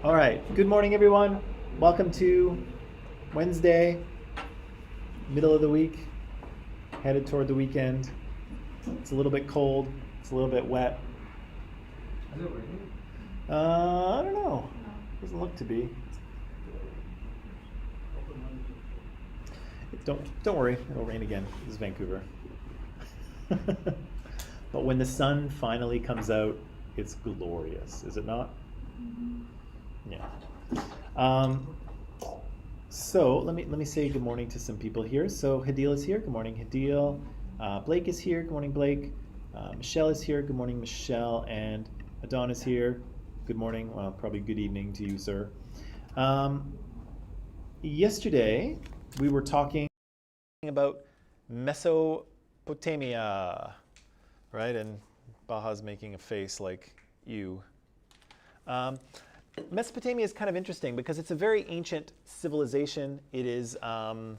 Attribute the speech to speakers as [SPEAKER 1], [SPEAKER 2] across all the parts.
[SPEAKER 1] All right. Good morning, everyone. Welcome to Wednesday, middle of the week, headed toward the weekend. It's a little bit cold. It's a little bit wet.
[SPEAKER 2] Is it raining?
[SPEAKER 1] I don't know. Doesn't look to be. Don't worry. It'll rain again. This is Vancouver. But when the sun finally comes out, it's glorious, is it not? Yeah. So let me say good morning to some people here. So Hadil is here. Good morning, Hadil. Blake is here. Good morning, Blake. Michelle is here. Good morning, Michelle. And Adon is here. Good morning. Well, probably good evening to you, sir. Yesterday we were talking about Mesopotamia, right? And Baha's making a face like you. Mesopotamia is kind of interesting because it's a very ancient civilization. It is one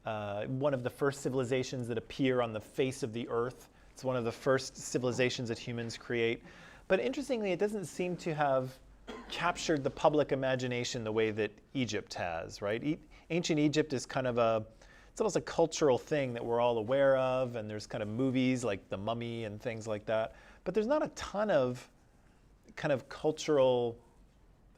[SPEAKER 1] of the first civilizations that appear on the face of the earth. It's one of the first civilizations that humans create. But interestingly, it doesn't seem to have captured the public imagination the way that Egypt has, right? Ancient Egypt is kind of it's almost a cultural thing that we're all aware of, and there's kind of movies like The Mummy and things like that. But there's not a ton of kind of cultural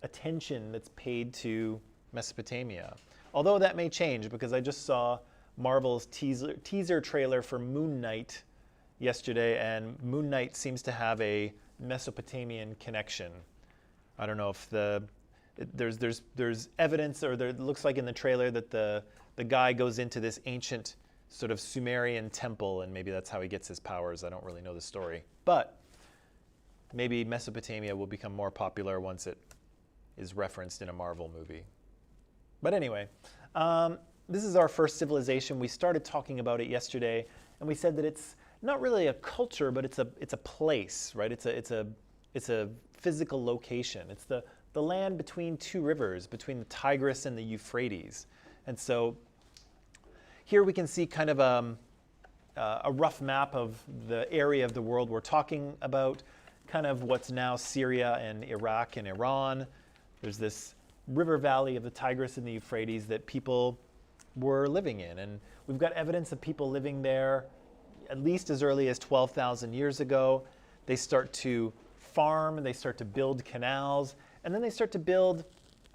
[SPEAKER 1] attention that's paid to Mesopotamia. Although that may change, because I just saw Marvel's teaser trailer for Moon Knight yesterday, and Moon Knight seems to have a Mesopotamian connection. I don't know if there's evidence, or it looks like in the trailer that the guy goes into this ancient sort of Sumerian temple, and maybe that's how he gets his powers. I don't really know the story. But maybe Mesopotamia will become more popular once it is referenced in a Marvel movie. But anyway, this is our first civilization. We started talking about it yesterday, and we said that it's not really a culture, but it's a place, right? It's a physical location. It's the land between two rivers, between the Tigris and the Euphrates. And so here we can see kind of a rough map of the area of the world we're talking about, kind of what's now Syria and Iraq and Iran. There's this river valley of the Tigris and the Euphrates that people were living in. And we've got evidence of people living there at least as early as 12,000 years ago. They start to farm, they start to build canals, and then they start to build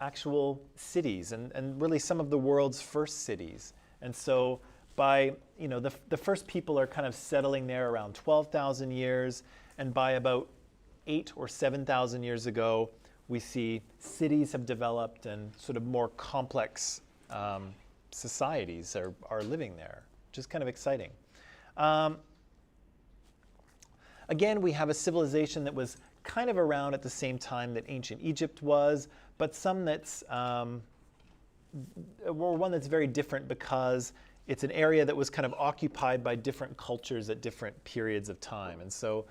[SPEAKER 1] actual cities, and really some of the world's first cities. And so by, the first people are kind of settling there around 12,000 years, and by about 8,000 or 7,000 years ago, we see cities have developed and sort of more complex societies are living there, which is kind of exciting. Again, we have a civilization that was kind of around at the same time that ancient Egypt was, but one that's very different because it's an area that was kind of occupied by different cultures at different periods of time. And so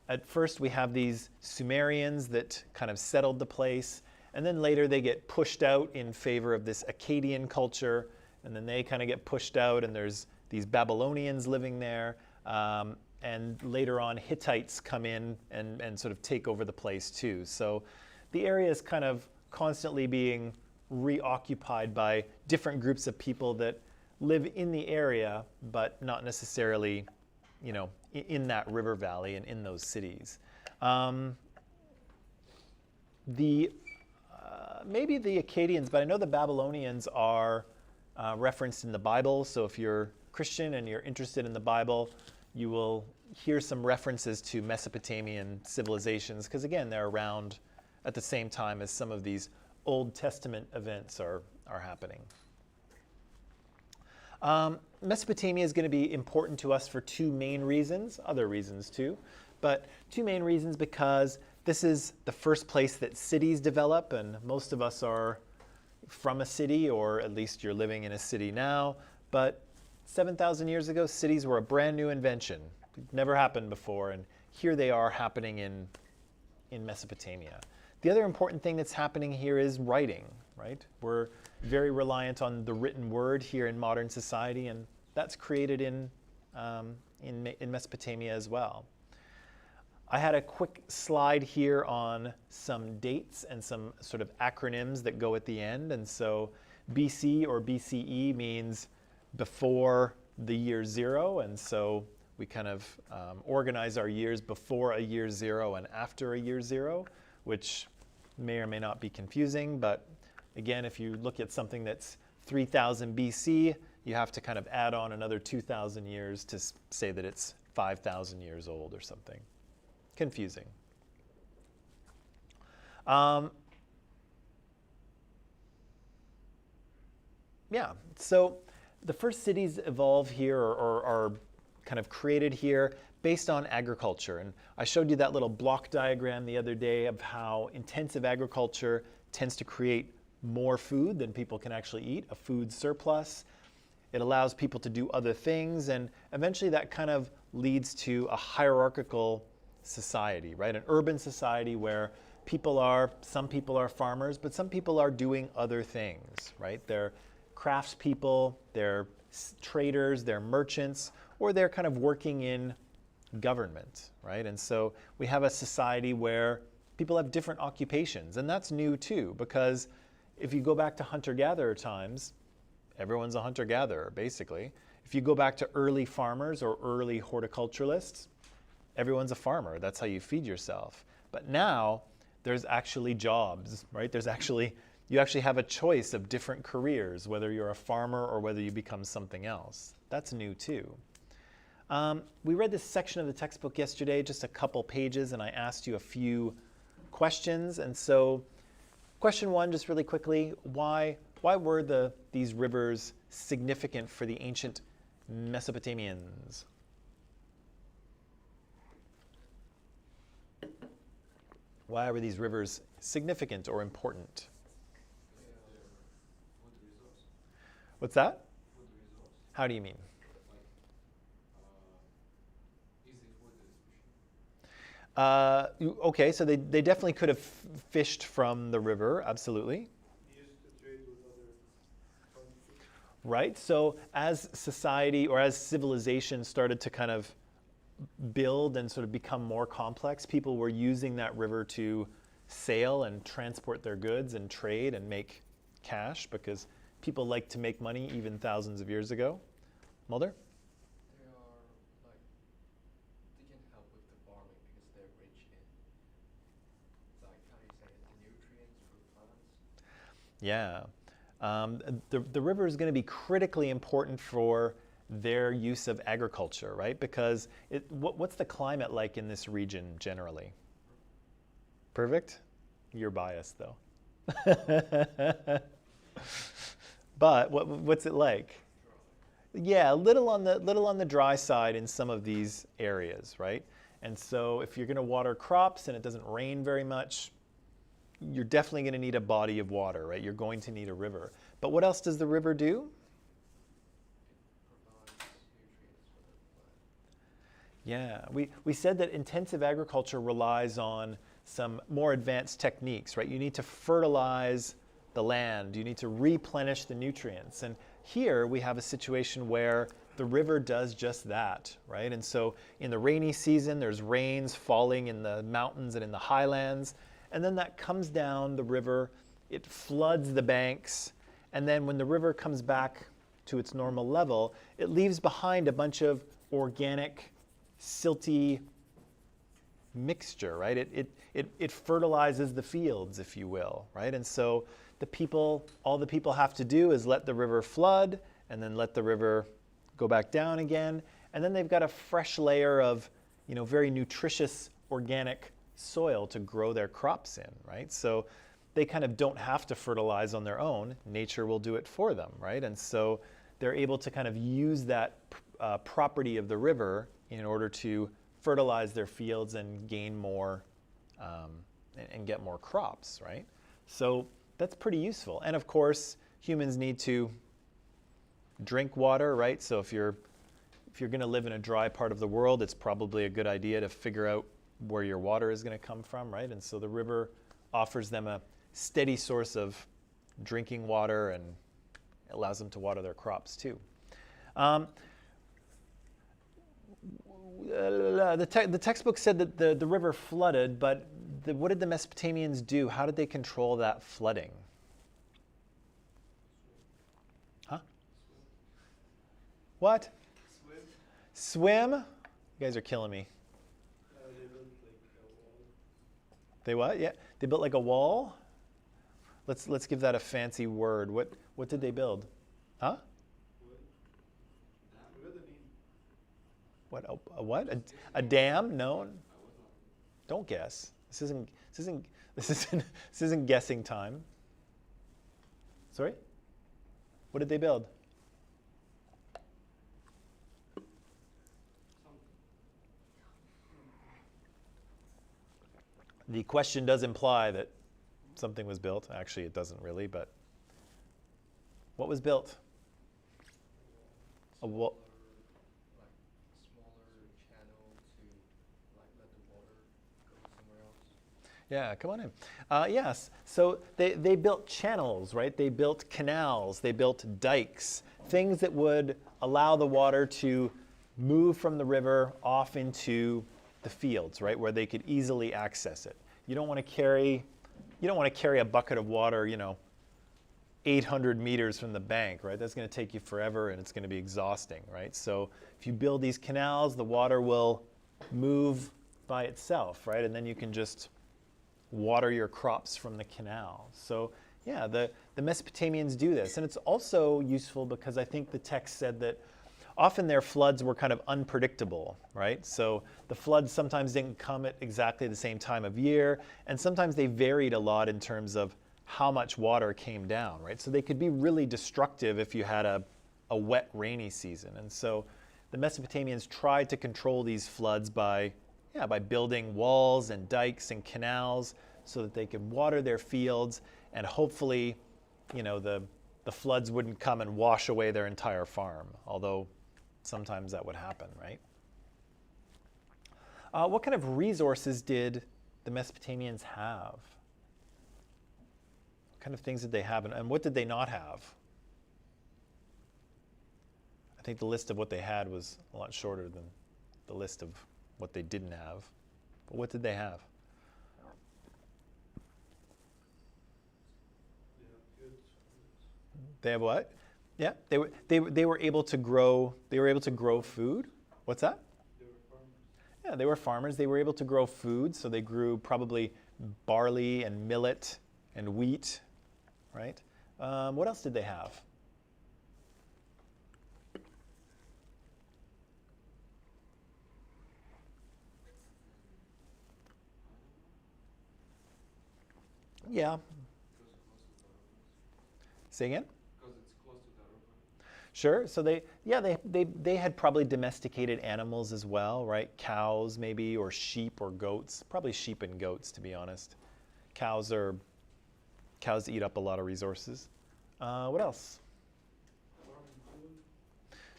[SPEAKER 1] at first we have these Sumerians that kind of settled the place, and then later they get pushed out in favor of this Akkadian culture, and then they kind of get pushed out, and there's these Babylonians living there, and later on Hittites come in and sort of take over the place too. So the area is kind of constantly being reoccupied by different groups of people that live in the area, but not necessarily, in that river valley and in those cities. Maybe the Akkadians, but I know the Babylonians are referenced in the Bible. So if you're Christian and you're interested in the Bible, you will hear some references to Mesopotamian civilizations, because again, they're around at the same time as some of these Old Testament events are happening. Mesopotamia is going to be important to us for two main reasons, other reasons too, but two main reasons: because this is the first place that cities develop, and most of us are from a city, or at least you're living in a city now, but 7,000 years ago, cities were a brand new invention. It never happened before, and here they are happening in Mesopotamia. The other important thing that's happening here is writing, right? We're very reliant on the written word here in modern society, and that's created in Mesopotamia as well. I had a quick slide here on some dates and some sort of acronyms that go at the end. And so BC or BCE means before the year zero. And so we kind of organize our years before a year zero and after a year zero, which may or may not be confusing. But again, if you look at something that's 3000 BC, you have to kind of add on another 2,000 years to say that it's 5,000 years old or something. Confusing. Yeah, so the first cities evolve here or are kind of created here based on agriculture. And I showed you that little block diagram the other day of how intensive agriculture tends to create more food than people can actually eat, a food surplus. It allows people to do other things, and eventually that kind of leads to a hierarchical society, right? An urban society where some people are farmers, but some people are doing other things, right? They're craftspeople, they're traders, they're merchants, or they're kind of working in government, right? And so we have a society where people have different occupations, and that's new too, because if you go back to hunter-gatherer times, everyone's a hunter-gatherer, basically. If you go back to early farmers or early horticulturalists, everyone's a farmer. That's how you feed yourself. But now there's actually jobs, right? You actually have a choice of different careers, whether you're a farmer or whether you become something else. That's new too. We read this section of the textbook yesterday, just a couple pages, and I asked you a few questions. And so question one, just really quickly, why were these rivers significant for the ancient Mesopotamians? Why were these rivers significant or important? What's that? How do you mean? Okay, so they definitely could have fished from the river, absolutely. Right, so as society or as civilization started to kind of build and sort of become more complex, people were using that river to sail and transport their goods and trade and make cash, because people like to make money even thousands of years ago. Mulder?
[SPEAKER 3] They can help with the farming because they're rich in, like, how do you say it, the nutrients for plants.
[SPEAKER 1] Yeah. The river is going to be critically important for their use of agriculture, right? Because what's the climate like in this region generally? Perfect? You're biased, though. But what's it like? Yeah, a little on the dry side in some of these areas, right? And so if you're going to water crops and it doesn't rain very much, you're definitely going to need a body of water, right? You're going to need a river. But what else does the river do? Yeah, we said that intensive agriculture relies on some more advanced techniques, right? You need to fertilize the land. You need to replenish the nutrients. And here we have a situation where the river does just that, right? And so in the rainy season, there's rains falling in the mountains and in the highlands. And then that comes down the river, it floods the banks. And then when the river comes back to its normal level, it leaves behind a bunch of organic, silty mixture, right? It fertilizes the fields, if you will, right? And so all the people have to do is let the river flood and then let the river go back down again. And then they've got a fresh layer of, very nutritious organic soil to grow their crops in, right? So they kind of don't have to fertilize on their own. Nature will do it for them, right? And so they're able to kind of use that property of the river in order to fertilize their fields and gain more and get more crops, right? So that's pretty useful. And of course, humans need to drink water, right? So if you're going to live in a dry part of the world, it's probably a good idea to figure out where your water is going to come from, right? And so the river offers them a steady source of drinking water and allows them to water their crops too. The textbook said that the river flooded, but what did the Mesopotamians do? How did they control that flooding? Huh? What? Swim? You guys are killing me.
[SPEAKER 2] They built like a wall.
[SPEAKER 1] They what? Yeah, they built like a wall. Let's give that a fancy word. What did they build? Huh? What? A what? A dam? No. Don't guess. This isn't guessing time. Sorry? What did they build? The question does imply that something was built. Actually, it doesn't really, but what was built? A wall.
[SPEAKER 3] Like smaller channel to like let the water go somewhere else.
[SPEAKER 1] Yeah, come on in. Yes, so they built channels, right? They built canals, they built dikes, things that would allow the water to move from the river off into the fields, right, where they could easily access it. You don't want to carry a bucket of water, 800 meters from the bank, right? That's going to take you forever and it's going to be exhausting, right? So if you build these canals, the water will move by itself, right? And then you can just water your crops from the canal. So yeah, the Mesopotamians do this. And it's also useful because I think the text said that often their floods were kind of unpredictable, right? So the floods sometimes didn't come at exactly the same time of year, and sometimes they varied a lot in terms of how much water came down, right? So they could be really destructive if you had a wet, rainy season. And so the Mesopotamians tried to control these floods by building walls and dikes and canals so that they could water their fields, and hopefully, the floods wouldn't come and wash away their entire farm, although sometimes that would happen, right? What kind of resources did the Mesopotamians have? What kind of things did they have, and what did they not have? I think the list of what they had was a lot shorter than the list of what they didn't have. But what did they have? They have what? Yeah, they were able to grow. They were able to grow food. What's that?
[SPEAKER 2] They were farmers.
[SPEAKER 1] Yeah, they were farmers. They were able to grow food, so they grew probably barley and millet and wheat, right? What else did they have? Yeah. Say again?
[SPEAKER 2] Because it's close to the river.
[SPEAKER 1] Sure. So they had probably domesticated animals as well, right? Cows maybe, or sheep or goats. Probably sheep and goats, to be honest. Cows eat up a lot of resources. What else?
[SPEAKER 2] Farming tools.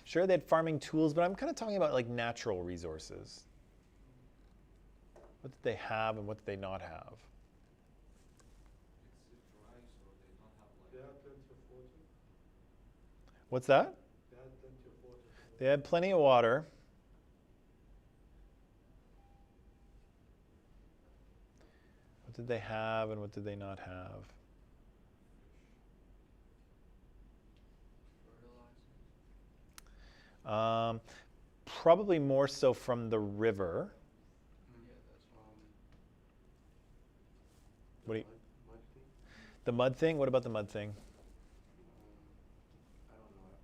[SPEAKER 1] Sure, they had farming tools, but I'm kind of talking about like natural resources. What did they have and what did they not have?
[SPEAKER 2] It's dry, so they don't have like. They have plenty of water.
[SPEAKER 1] What's that?
[SPEAKER 2] They had plenty of water.
[SPEAKER 1] They had plenty of water. What did they have and what did they not have? Probably more so from the river.
[SPEAKER 3] Yeah, that's
[SPEAKER 1] What do you,
[SPEAKER 2] Mud thing.
[SPEAKER 1] the mud thing? What about the mud thing?
[SPEAKER 2] I don't know.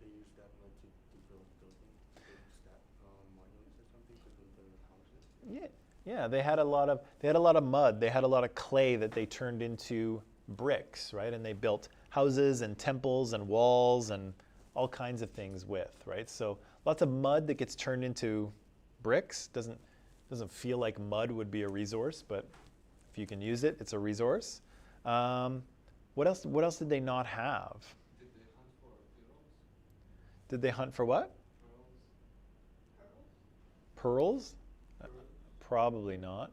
[SPEAKER 2] They use that mud to build buildings. They use that monuments or something to build their houses.
[SPEAKER 1] Yeah, they had a lot of mud. They had a lot of clay that they turned into bricks, right? And they built houses and temples and walls and all kinds of things with, right? So lots of mud that gets turned into bricks. Doesn't feel like mud would be a resource, but if you can use it, it's a resource. What else did they not have?
[SPEAKER 2] Did they hunt for pearls?
[SPEAKER 1] Did they hunt for what?
[SPEAKER 2] Pearls?
[SPEAKER 1] Pearls? Probably not.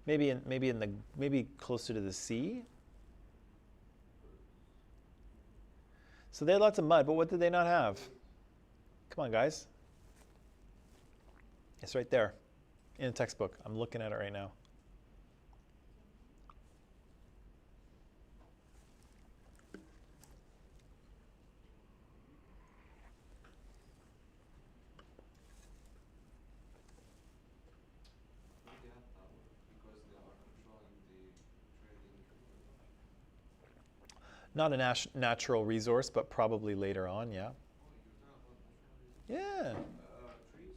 [SPEAKER 1] Maybe closer to the sea. So they had lots of mud, but what did they not have? Come on, guys. It's right there in the textbook. I'm looking at it right now.
[SPEAKER 3] They have power because they are controlling the trading.
[SPEAKER 1] Not a natural resource, but probably later on, yeah.
[SPEAKER 3] Oh, you're talking about natural resources.
[SPEAKER 1] Yeah.
[SPEAKER 3] Trees?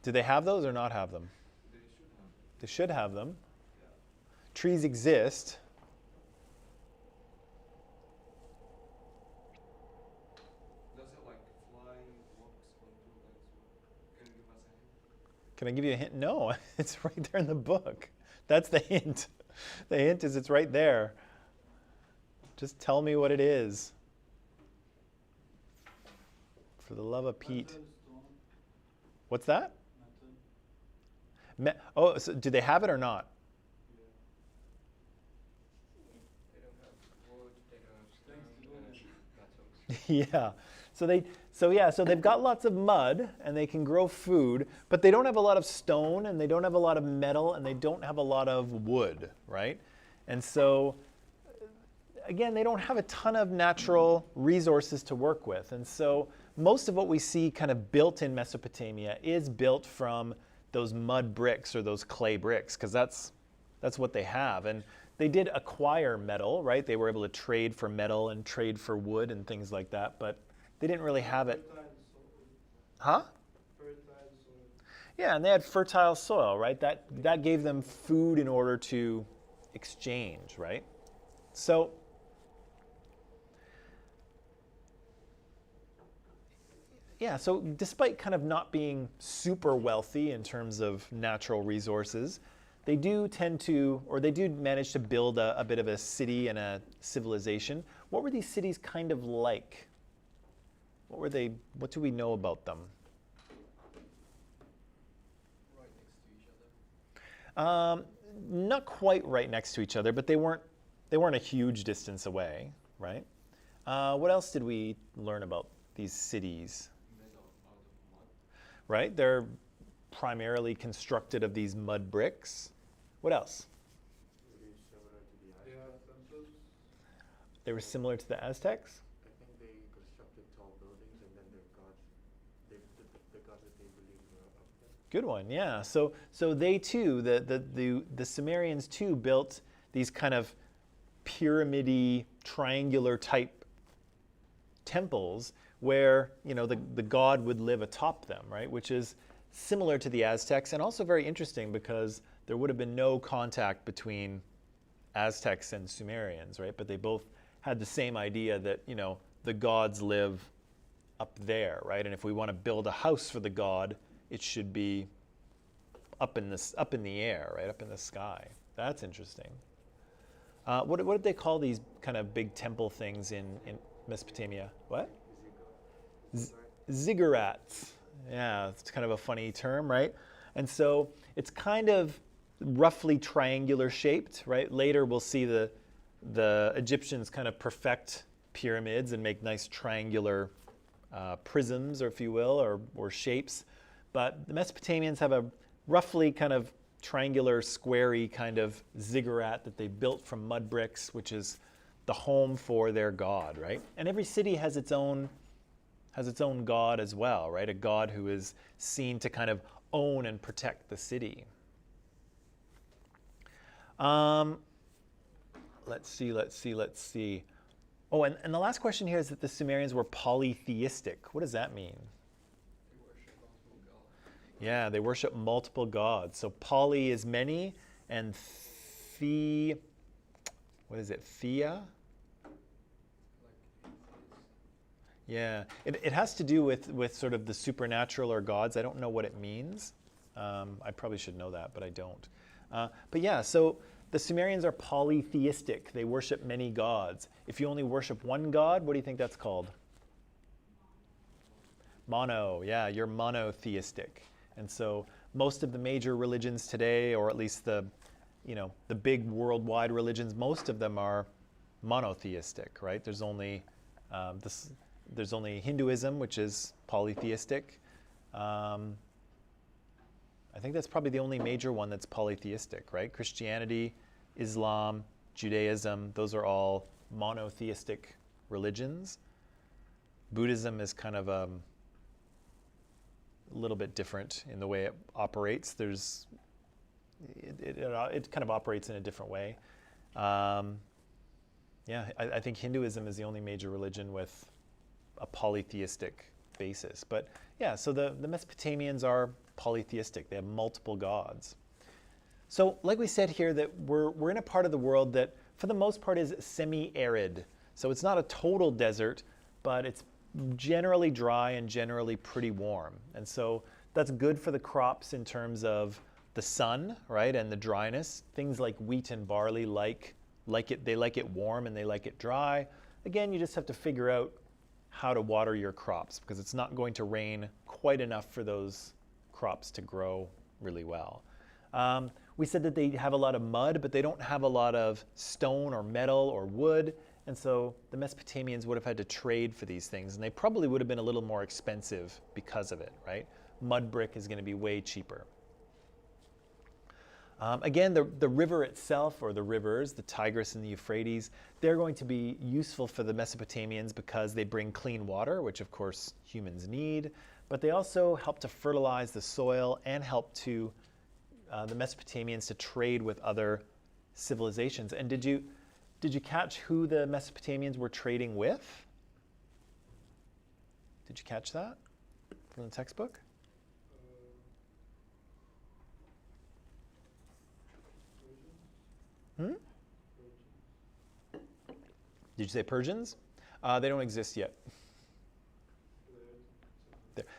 [SPEAKER 1] Do they have those or not have them?
[SPEAKER 3] They should have it.
[SPEAKER 1] They should have them.
[SPEAKER 3] Yeah.
[SPEAKER 1] Trees exist.
[SPEAKER 3] Does it like fly, walks on two legs? Can you give us a hint?
[SPEAKER 1] Can I give you a hint? No, it's right there in the book. That's the hint. The hint is it's right there. Just tell me what it is. For the love of Pete. What's that? Oh, so do they have it or not?
[SPEAKER 3] They don't have wood, they don't have stone, and metals.
[SPEAKER 1] So they've got lots of mud and they can grow food, but they don't have a lot of stone and they don't have a lot of metal and they don't have a lot of wood, right? And so again, they don't have a ton of natural resources to work with. And so most of what we see kind of built in Mesopotamia is built from those mud bricks or those clay bricks, because that's what they have. And they did acquire metal, right? They were able to trade for metal and trade for wood and things like that, but they didn't really have it. Huh? Yeah, and they had fertile soil, right? That gave them food in order to exchange, right? So yeah, so despite kind of not being super wealthy in terms of natural resources, they do tend to, or they do manage to build a bit of a city and a civilization. What were these cities kind of like? What were they, what do we know about them?
[SPEAKER 3] Right next to each other.
[SPEAKER 1] Not quite right next to each other, but they weren't a huge distance away, right? What else did we learn about these cities?
[SPEAKER 3] Made out of mud.
[SPEAKER 1] Right? They're primarily constructed of these mud bricks. What else?
[SPEAKER 2] Really similar to the
[SPEAKER 3] They
[SPEAKER 2] Aztecs.
[SPEAKER 3] have temples.
[SPEAKER 1] They were similar to the Aztecs?
[SPEAKER 2] I think they constructed tall buildings and then their gods, the gods that they believed were up there.
[SPEAKER 1] Good one, yeah. So they too, the Sumerians too, built these kind of pyramid-y, triangular type temples where, you know, the god would live atop them, right? Which is similar to the Aztecs and also very interesting because there would have been no contact between Aztecs and Sumerians, right? But they both had the same idea that, you know, the gods live up there, right? And if we want to build a house for the god, it should be up in the air, right? Up in the sky. That's interesting. What did they call these kind of big temple things in Mesopotamia? What? Ziggurats. Yeah, it's kind of a funny term, right? And so it's kind of roughly triangular shaped, right? Later we'll see the Egyptians kind of perfect pyramids and make nice triangular prisms, or if you will, or shapes. But the Mesopotamians have a roughly kind of triangular, squarey kind of ziggurat that they built from mud bricks, which is the home for their god, right? And every city has its own god as well, right? A god who is seen to kind of own and protect the city. Let's see. Oh, and the last question here is that the Sumerians were polytheistic. What does that mean?
[SPEAKER 3] They worship multiple gods.
[SPEAKER 1] Yeah, they worship multiple gods. So poly is many, and what is it? Thea?
[SPEAKER 3] Like atheists.
[SPEAKER 1] Yeah, it has to do with sort of the supernatural or gods. I don't know what it means. I probably should know that, but I don't. But yeah, so the Sumerians are polytheistic. They worship many gods. If you only worship one god, what do you think that's called? Mono, yeah, you're monotheistic. And so most of the major religions today, or at least the big worldwide religions, most of them are monotheistic, right? There's only there's only Hinduism, which is polytheistic. I think that's probably the only major one that's polytheistic, right? Christianity, Islam, Judaism, those are all monotheistic religions. Buddhism is kind of a little bit different in the way it operates. It kind of operates in a different way. I think Hinduism is the only major religion with a polytheistic basis. But yeah, so the Mesopotamians are polytheistic. They have multiple gods. So like we said here, that we're in a part of the world that for the most part is semi-arid. So it's not a total desert, but it's generally dry and generally pretty warm. And so that's good for the crops in terms of the sun, right, and the dryness. Things like wheat and barley like it. They like it warm and they like it dry. Again, you just have to figure out how to water your crops, because it's not going to rain quite enough for those crops to grow really well. We said that they have a lot of mud, but they don't have a lot of stone or metal or wood. And so the Mesopotamians would have had to trade for these things, and they probably would have been a little more expensive because of it, right? Mud brick is going to be way cheaper. Again, the river itself, or the rivers, the Tigris and the Euphrates, they're going to be useful for the Mesopotamians because they bring clean water, which of course humans need, but they also help to fertilize the soil and help to the Mesopotamians to trade with other civilizations. And did you catch who the Mesopotamians were trading with? Did you catch that from the textbook? Did you say Persians? They don't exist yet.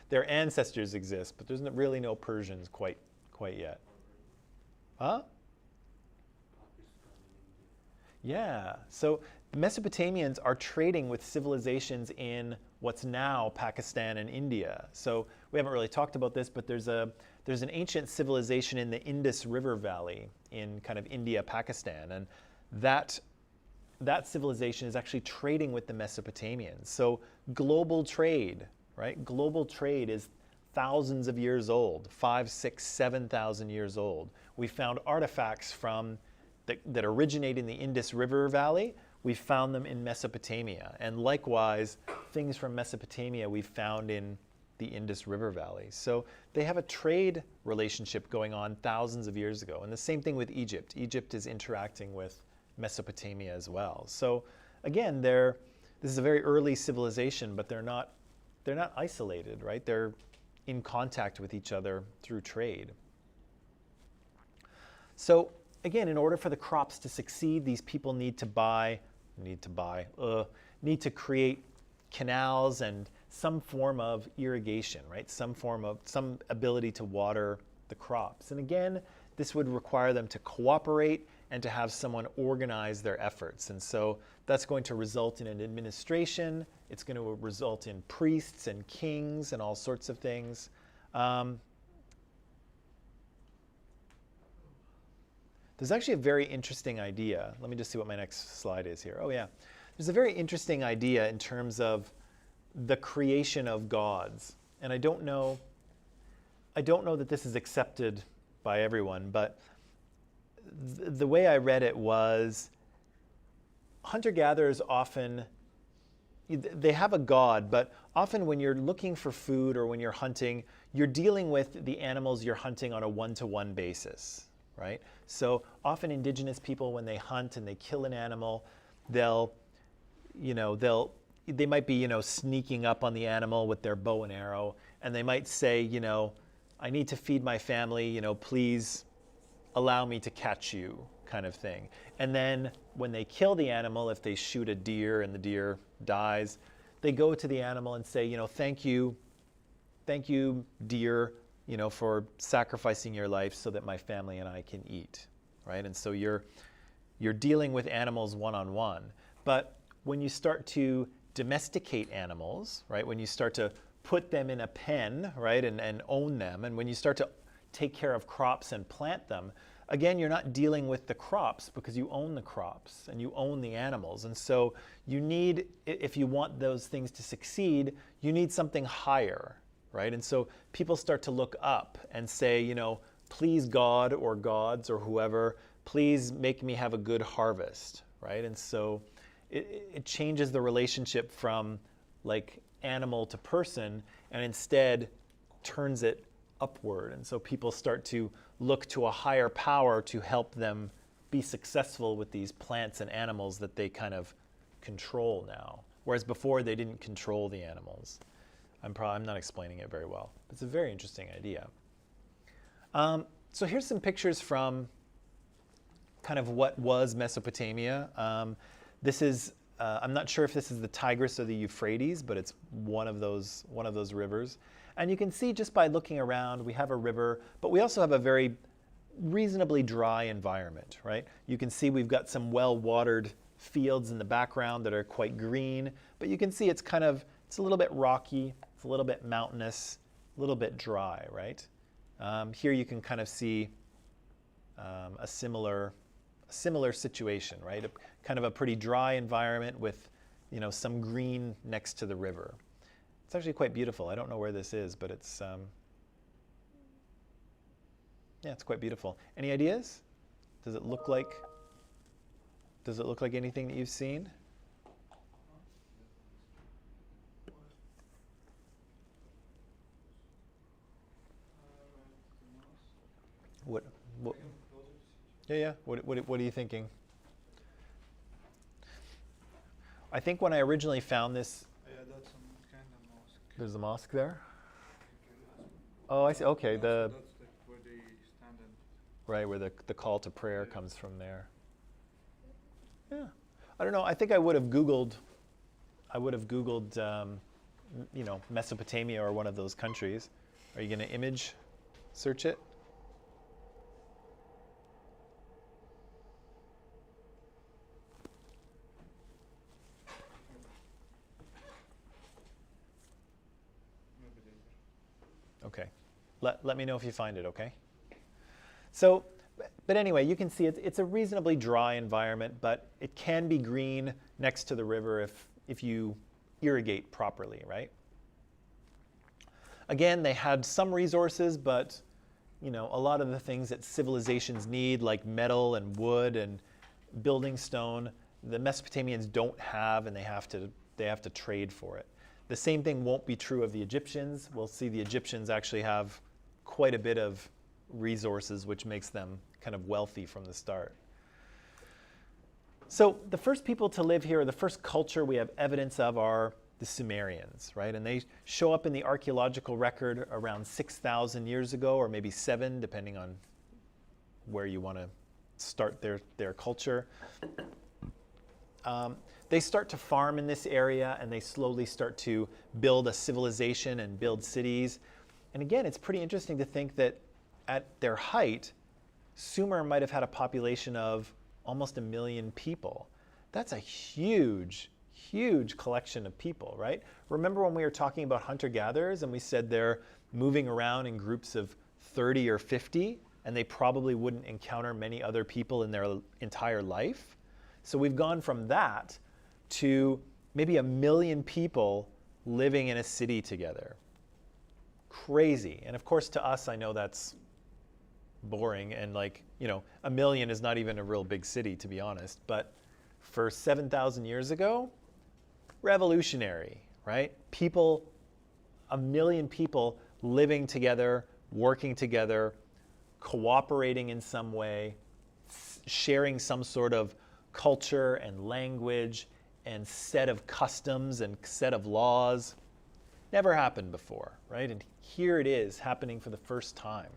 [SPEAKER 1] Their ancestors exist, but there's really no Persians quite yet. Huh? Yeah. So the Mesopotamians are trading with civilizations in what's now Pakistan and India. So we haven't really talked about this, but there's an ancient civilization in the Indus River Valley in kind of India, Pakistan, and that civilization is actually trading with the Mesopotamians. So global trade, right? Global trade is thousands of years old, 5,000, 6,000, 7,000 years old. We found artifacts that originate in the Indus River Valley. We found them in Mesopotamia, and likewise, things from Mesopotamia we've found in the Indus River Valley. So they have a trade relationship going on thousands of years ago, and the same thing with Egypt. Egypt is interacting with Mesopotamia as well. So again, this is a very early civilization, but they're not isolated, right? They're in contact with each other through trade. So again, in order for the crops to succeed, these people need to create canals and some form of irrigation, right? Some ability to water the crops. And again, this would require them to cooperate and to have someone organize their efforts. And so that's going to result in an administration. It's going to result in priests and kings and all sorts of things. There's actually a very interesting idea. Let me just see what my next slide is here. Oh yeah. There's a very interesting idea in terms of the creation of gods. And I don't know that this is accepted by everyone, but the way I read it was hunter-gatherers often, they have a god, but often when you're looking for food or when you're hunting, you're dealing with the animals you're hunting on a one-to-one basis, right? So often indigenous people, when they hunt and they kill an animal, they might be, sneaking up on the animal with their bow and arrow, and they might say, I need to feed my family, please allow me to catch you, kind of thing. And then when they kill the animal, if they shoot a deer and the deer dies, they go to the animal and say, thank you, deer, for sacrificing your life so that my family and I can eat, right? And so you're dealing with animals one-on-one. But when you start to domesticate animals, right, when you start to put them in a pen, right, and own them, and when you start to take care of crops and plant them, again, you're not dealing with the crops because you own the crops and you own the animals. And so you need, if you want those things to succeed, you need something higher, right? And so people start to look up and say, you know, please God or gods or whoever, please make me have a good harvest, right? And so it changes the relationship from like animal to person and instead turns it upward. And so people start to look to a higher power to help them be successful with these plants and animals that they kind of control now. Whereas before they didn't control the animals. I'm not explaining it very well. It's a very interesting idea. So here's some pictures from kind of what was Mesopotamia. This is, I'm not sure if this is the Tigris or the Euphrates, but it's one of those rivers. And you can see just by looking around, we have a river, but we also have a very reasonably dry environment, right? You can see we've got some well-watered fields in the background that are quite green, but you can see it's a little bit rocky, it's a little bit mountainous, a little bit dry, right? Here you can kind of see a similar situation, right? Kind of a pretty dry environment with, you know, some green next to the river. It's actually quite beautiful. I don't know where this is, but it's, yeah, it's quite beautiful. Any ideas? Does it look like anything that you've seen? What? Yeah. What are you thinking? I think when I originally found this,
[SPEAKER 4] Yeah, that's some kind of mosque.
[SPEAKER 1] there's a mosque there. Oh, I see. Okay,
[SPEAKER 4] That's where they stand and
[SPEAKER 1] right where the call to prayer comes from there. Yeah, I don't know. I think I would have Googled, you know, Mesopotamia or one of those countries. Are you going to image search it?
[SPEAKER 4] maybe they
[SPEAKER 1] Okay. Let me know if you find it, okay? So, but anyway, you can see it's a reasonably dry environment, but it can be green next to the river if you irrigate properly, right? Again, they had some resources, but you know, a lot of the things that civilizations need, like metal and wood and building stone, the Mesopotamians don't have, and they have to trade for it. The same thing won't be true of the Egyptians. We'll see the Egyptians actually have quite a bit of resources, which makes them kind of wealthy from the start. So the first people to live here, or the first culture we have evidence of, are the Sumerians, right? And they show up in the archaeological record around 6,000 years ago, or maybe 7, depending on where you want to start their culture. They start to farm in this area, and they slowly start to build a civilization and build cities. And again, it's pretty interesting to think that at their height, Sumer might have had a population of almost 1 million people. That's a huge, huge collection of people, right? Remember when we were talking about hunter-gatherers and we said they're moving around in groups of 30 or 50, and they probably wouldn't encounter many other people in their entire life? So we've gone from that to maybe 1 million people living in a city together. Crazy. And of course, to us, I know that's boring, and like, you know, 1 million is not even a real big city, to be honest. But for 7,000 years ago, revolutionary, right? People, 1 million people living together, working together, cooperating in some way, sharing some sort of culture and language and set of customs and set of laws. Never happened before, right? And here it is happening for the first time.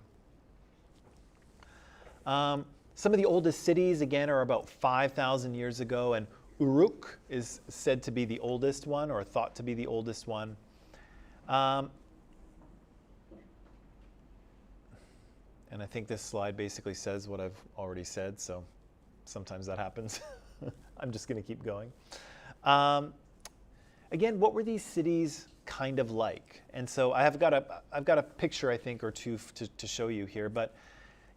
[SPEAKER 1] Some of the oldest cities, again, are about 5,000 years ago, and Uruk is said to be the oldest one, or thought to be the oldest one. And I think this slide basically says what I've already said, so sometimes that happens. I'm just going to keep going. Again, what were these cities kind of like? And so I've got a picture, I think, or two to show you here. But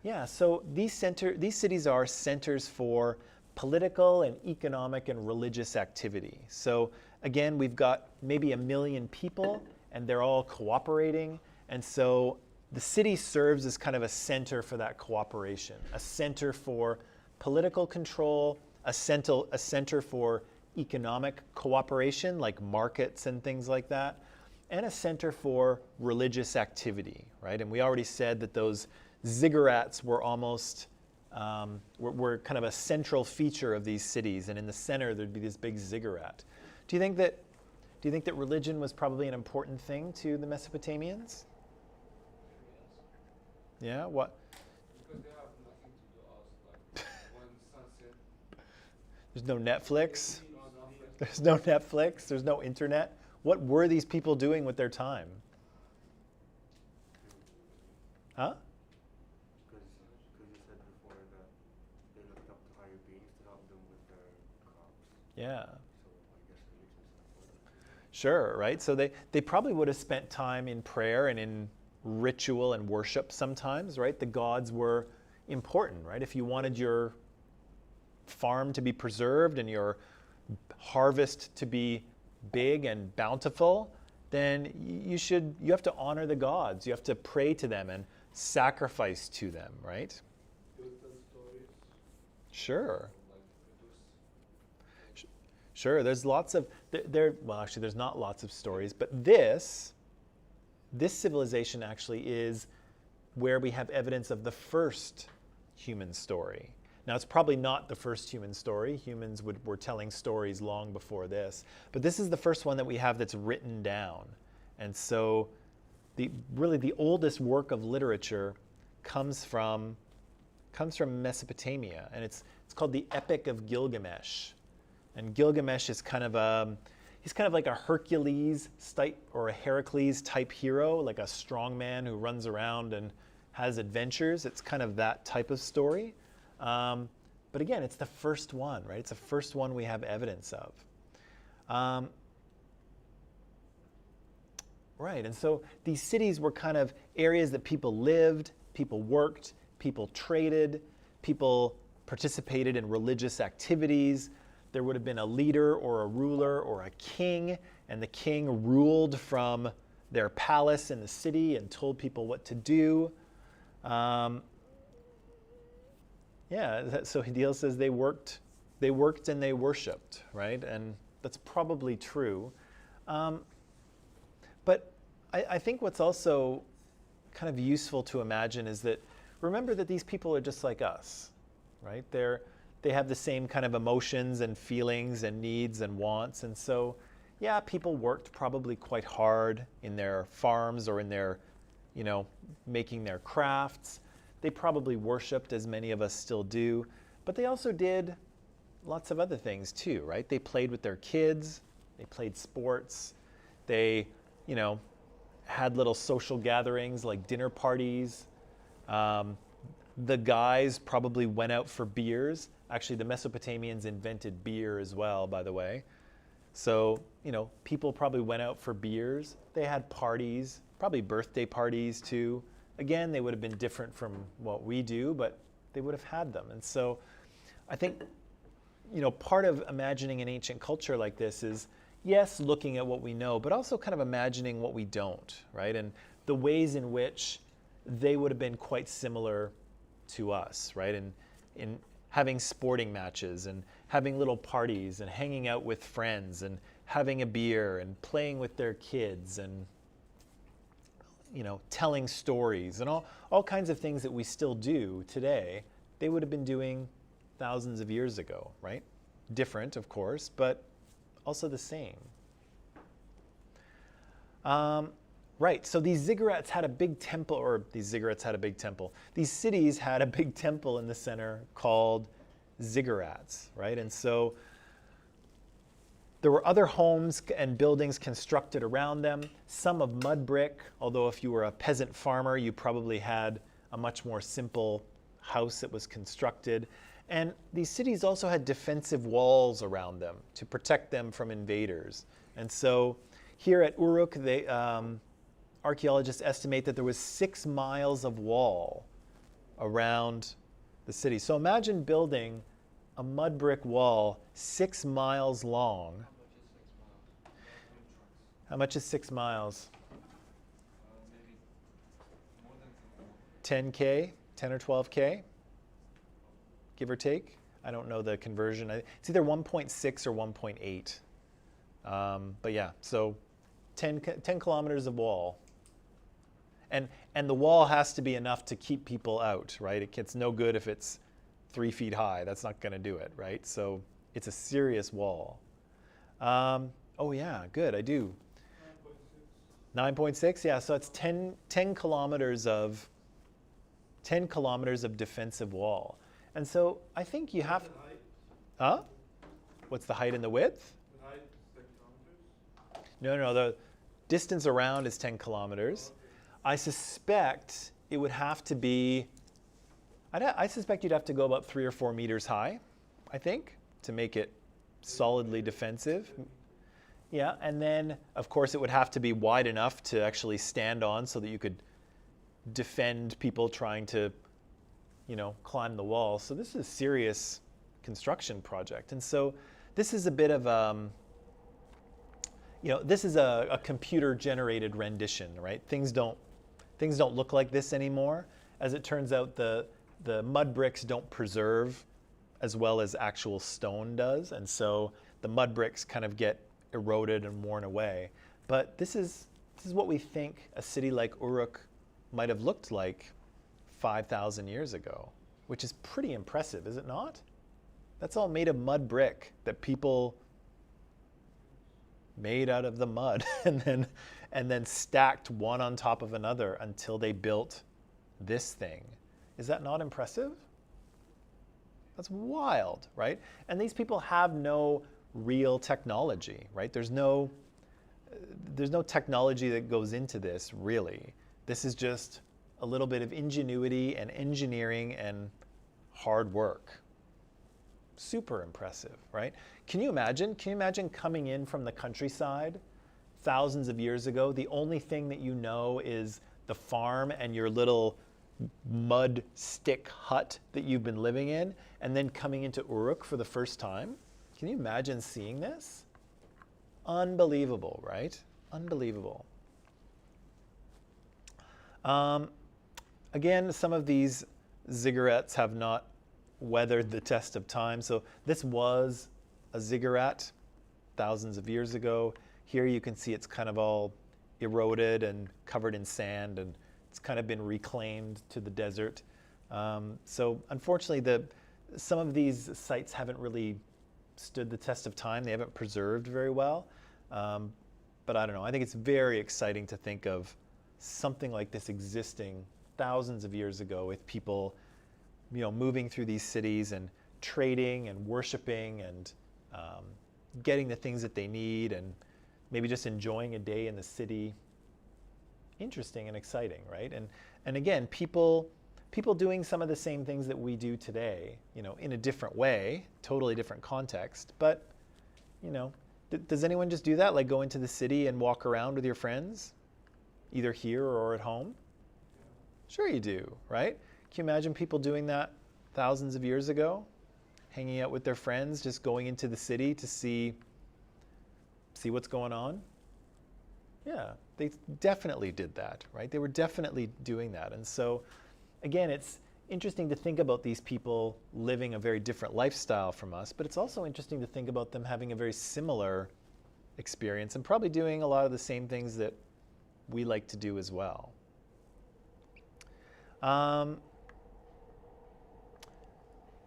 [SPEAKER 1] Yeah, so these cities are centers for political and economic and religious activity. So again, we've got maybe 1 million people and they're all cooperating. And so the city serves as kind of a center for that cooperation, a center for political control, a center for economic cooperation like markets and things like that, and a center for religious activity, right? And we already said that those ziggurats were almost, were kind of a central feature of these cities, and in the center there'd be this big ziggurat. Do you think that religion was probably an important thing to the Mesopotamians? Yeah, what?
[SPEAKER 3] Because they have nothing to do else, like when sunset.
[SPEAKER 1] There's no Netflix.
[SPEAKER 3] No, nothing.
[SPEAKER 1] There's no Netflix. There's no internet. What were these people doing with their time? Huh?
[SPEAKER 2] Because you said before that they looked up to higher beings to help them with their crops.
[SPEAKER 1] Yeah.
[SPEAKER 2] So I guess religion's important.
[SPEAKER 1] Sure, right? So they probably would have spent time in prayer and in ritual and worship sometimes, right? The gods were important, right? If you wanted your farm to be preserved and your harvest to be big and bountiful, then you have to honor the gods. You have to pray to them and sacrifice to them, right?
[SPEAKER 3] They would tell stories,
[SPEAKER 1] Sure.
[SPEAKER 3] like produce.
[SPEAKER 1] Sure, there's lots of, well, actually, there's not lots of stories, but this civilization actually is where we have evidence of the first human story. Now, it's probably not the first human story. Humans were telling stories long before this, but this is the first one that we have that's written down. And so, really the oldest work of literature comes from Mesopotamia, and it's called the Epic of Gilgamesh. And Gilgamesh is he's kind of like a Hercules type or a Heracles type hero, like a strong man who runs around and has adventures. It's kind of that type of story. But again, it's the first one, right? It's the first one we have evidence of. Right, and so these cities were kind of areas that people lived, people worked, people traded, people participated in religious activities. There would have been a leader or a ruler or a king, and the king ruled from their palace in the city and told people what to do. So Hidil says they worked and they worshipped, right? And that's probably true. But I think what's also kind of useful to imagine is that, remember that these people are just like us, right? They have the same kind of emotions and feelings and needs and wants. And so, yeah, people worked probably quite hard in their farms or in their, making their crafts. They probably worshipped, as many of us still do. But they also did lots of other things too, right? They played with their kids. They played sports. They, had little social gatherings like dinner parties. The guys probably went out for beers. Actually, the Mesopotamians invented beer as well, by the way. So, people probably went out for beers. They had parties, probably birthday parties too. Again, they would have been different from what we do, but they would have had them. And so I think, part of imagining an ancient culture like this is, yes, looking at what we know, but also kind of imagining what we don't, right? And the ways in which they would have been quite similar to us, right? In having sporting matches and having little parties and hanging out with friends and having a beer and playing with their kids and telling stories and all kinds of things that we still do today, they would have been doing thousands of years ago, right? Different, of course, but also the same. Right, so these ziggurats had a big temple, These cities had a big temple in the center called ziggurats, right? And so there were other homes and buildings constructed around them, some of mud brick, although if you were a peasant farmer, you probably had a much more simple house that was constructed. And these cities also had defensive walls around them to protect them from invaders. And so here at Uruk, archaeologists estimate that there was 6 miles of wall around the city. So imagine building a mud brick wall 6 miles long.
[SPEAKER 3] How much is 6 miles?
[SPEAKER 1] How much is 6 miles?
[SPEAKER 4] Maybe more than
[SPEAKER 1] 10K, 10 or 12K, give or take. I don't know the conversion. It's either 1.6 or 1.8. But yeah, so 10 kilometers of wall. And the wall has to be enough to keep people out, right? It gets no good if it's 3 feet high. That's not going to do it, right? So it's a serious wall. Oh yeah, good, I do. 9.6, yeah, so it's 10 kilometers of defensive wall. And so I think you have, huh? What's the height and the width?
[SPEAKER 2] The height is 10 kilometers?
[SPEAKER 1] No, the distance around is 10 kilometers. I suspect it would have to be, I suspect you'd have to go about 3 or 4 meters high, I think, to make it solidly defensive. Yeah, and then, of course, it would have to be wide enough to actually stand on so that you could defend people trying to, climb the wall. So this is a serious construction project. And so this is a bit of, this is a computer-generated rendition, right? Things don't look like this anymore. As it turns out, the mud bricks don't preserve as well as actual stone does, and so the mud bricks kind of get eroded and worn away. But this is what we think a city like Uruk might have looked like 5,000 years ago, which is pretty impressive, is it not? That's all made of mud brick that people made out of the mud and then stacked one on top of another until they built this thing. Is that not impressive? That's wild, right? And these people have no real technology, right? There's no technology that goes into this, really. This is just a little bit of ingenuity and engineering and hard work. Super impressive, right? Can you imagine coming in from the countryside thousands of years ago? The only thing that you know is the farm and your little mud stick hut that you've been living in, and then coming into Uruk for the first time. Can you imagine seeing this? Unbelievable, right? Unbelievable. Again, some of these ziggurats have not weathered the test of time. So this was a ziggurat thousands of years ago. Here you can see it's kind of all eroded and covered in sand, and it's kind of been reclaimed to the desert. So unfortunately, some of these sites haven't really stood the test of time. They haven't preserved very well. But I don't know. I think it's very exciting to think of something like this existing thousands of years ago with people, moving through these cities and trading and worshiping and getting the things that they need and maybe just enjoying a day in the city. Interesting and exciting, right? And again, people doing some of the same things that we do today, in a different way, totally different context. But, does anyone just do that? Like go into the city and walk around with your friends, either here or at home? Sure you do, right? Can you imagine people doing that thousands of years ago? Hanging out with their friends, just going into the city to see what's going on? Yeah, they definitely did that, right? They were definitely doing that. And so, again, it's interesting to think about these people living a very different lifestyle from us, but it's also interesting to think about them having a very similar experience and probably doing a lot of the same things that we like to do as well.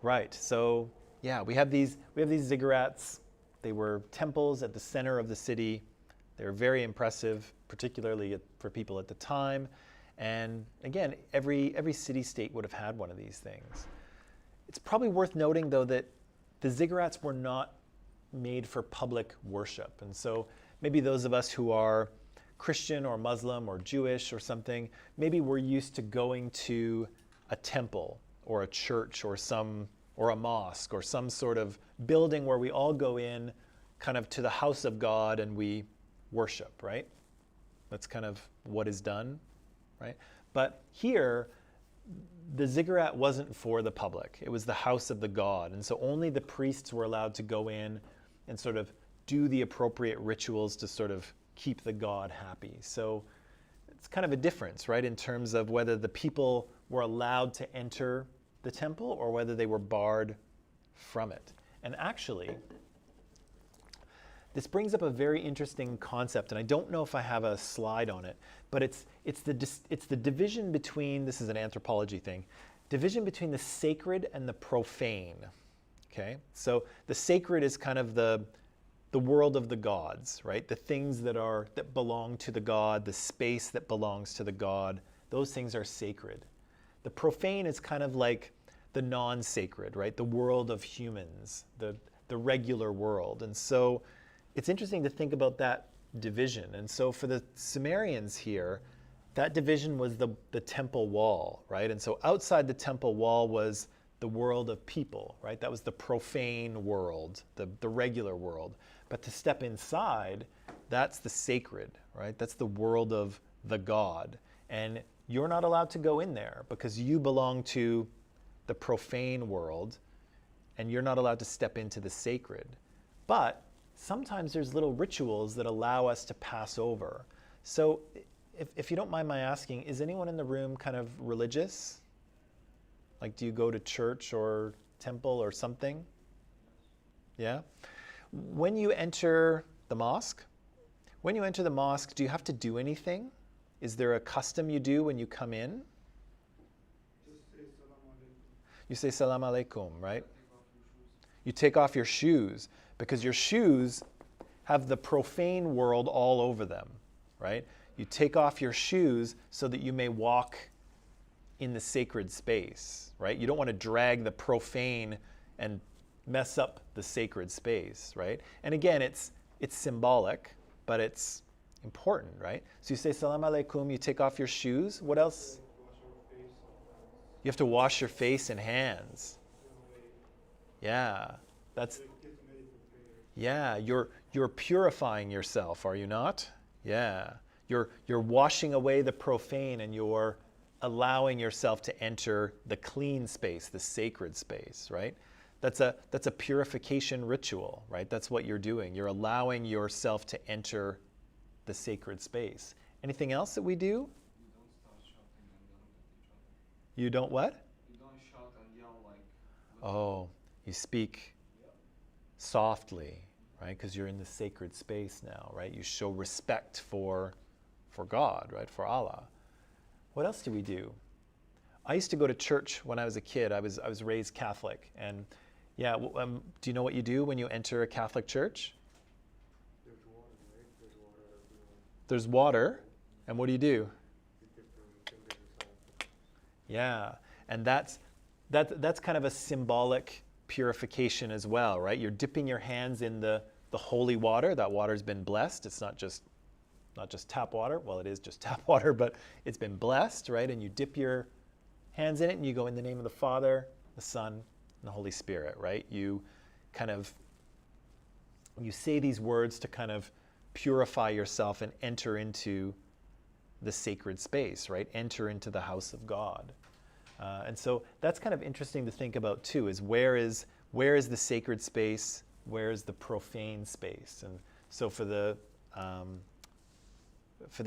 [SPEAKER 1] Right, so yeah, we have these ziggurats. They were temples at the center of the city. They were very impressive, particularly for people at the time. And again, every city-state would have had one of these things. It's probably worth noting, though, that the ziggurats were not made for public worship. And so maybe those of us who are Christian or Muslim or Jewish or something, maybe we're used to going to a temple or a church or a mosque or some sort of building where we all go in kind of to the house of God and we worship, right? That's kind of what is done, right? But here, the ziggurat wasn't for the public. It was the house of the god. And so only the priests were allowed to go in and sort of do the appropriate rituals to sort of keep the god happy. So it's kind of a difference, right, in terms of whether the people were allowed to enter the temple or whether they were barred from it. And actually, this brings up a very interesting concept, and I don't know if I have a slide on it, but it's the division between, this is an anthropology thing, division between the sacred and the profane. Okay, so the sacred is kind of the world of the gods, right? The things that belong to the god, the space that belongs to the god, those things are sacred. The profane is kind of like the non-sacred, right? The world of humans, the regular world. And so it's interesting to think about that division. And so for the Sumerians here, that division was the temple wall, right? And so outside the temple wall was the world of people, right? That was the profane world, the regular world. But to step inside, that's the sacred, right? That's the world of the god. And you're not allowed to go in there because you belong to the profane world, and you're not allowed to step into the sacred. But sometimes there's little rituals that allow us to pass over. So if you don't mind my asking, is anyone in the room kind of religious? Like, do you go to church or temple or something? Yeah? When you enter the mosque, do you have to do anything? Is there a custom you do when you come in? You say salam alaikum, right? You take off your shoes because your shoes have the profane world all over them, right? You take off your shoes so that you may walk in the sacred space, right? You don't want to drag the profane and mess up the sacred space, right? And again, it's symbolic, but it's important, right? So you say salam alaikum, you take off your shoes. What else? You have to wash your face and hands. Yeah, you're purifying yourself, are you not? Yeah, you're washing away the profane and you're allowing yourself to enter the clean space, the sacred space, right? That's a purification ritual, right? That's what you're doing. You're allowing yourself to enter the sacred space. Anything else that we do? You don't what?
[SPEAKER 4] You don't shout and yell like.
[SPEAKER 1] Oh, you speak softly, right? Because you're in the sacred space now, right? You show respect for God, right? For Allah. What else do we do? I used to go to church when I was a kid. I was raised Catholic, and yeah. Do you know what you do when you enter a Catholic church?
[SPEAKER 2] There's water, right? There's water everywhere.
[SPEAKER 1] There's water, and what do you do?
[SPEAKER 2] You dip your fingers inside.
[SPEAKER 1] Yeah, and that's kind of a symbolic purification as well, right? You're dipping your hands in the holy water. That water's been blessed. It's not just tap water. Well, it is just tap water, but it's been blessed, right? And you dip your hands in it and you go in the name of the Father, the Son, and the Holy Spirit, right? You say these words to kind of purify yourself and enter into the sacred space, right? Enter into the house of God. And so that's kind of interesting to think about too, is where is the sacred space, where is the profane space? And so for the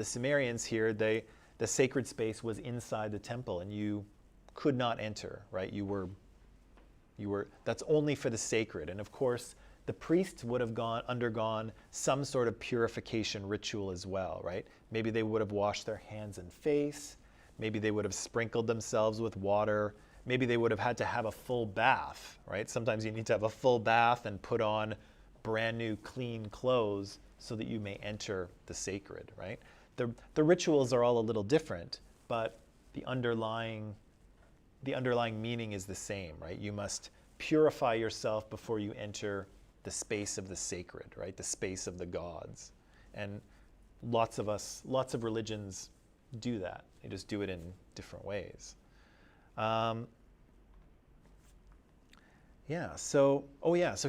[SPEAKER 1] Sumerians here, the sacred space was inside the temple and you could not enter, right? You were that's only for the sacred. And of course, the priests would have undergone some sort of purification ritual as well, right? Maybe they would have washed their hands and face. Maybe they would have sprinkled themselves with water. Maybe they would have had to have a full bath, right? Sometimes you need to have a full bath and put on brand new clean clothes so that you may enter the sacred, right? The rituals are all a little different, but the underlying meaning is the same, right? You must purify yourself before you enter the space of the sacred, right? The space of the gods. And lots of religions do that. They just do it in different ways. So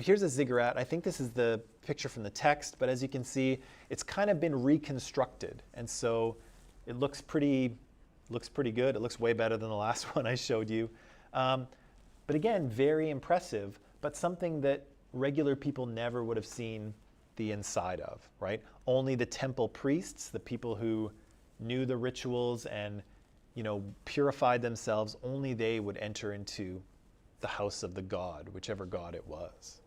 [SPEAKER 1] here's a ziggurat. I think this is the picture from the text, but as you can see, it's kind of been reconstructed. And so it looks pretty Looks pretty good. It looks way better than the last one I showed you. But again, very impressive, but something that regular people never would have seen the inside of, right? Only the temple priests, the people who knew the rituals and, purified themselves, only they would enter into the house of the god, whichever god it was.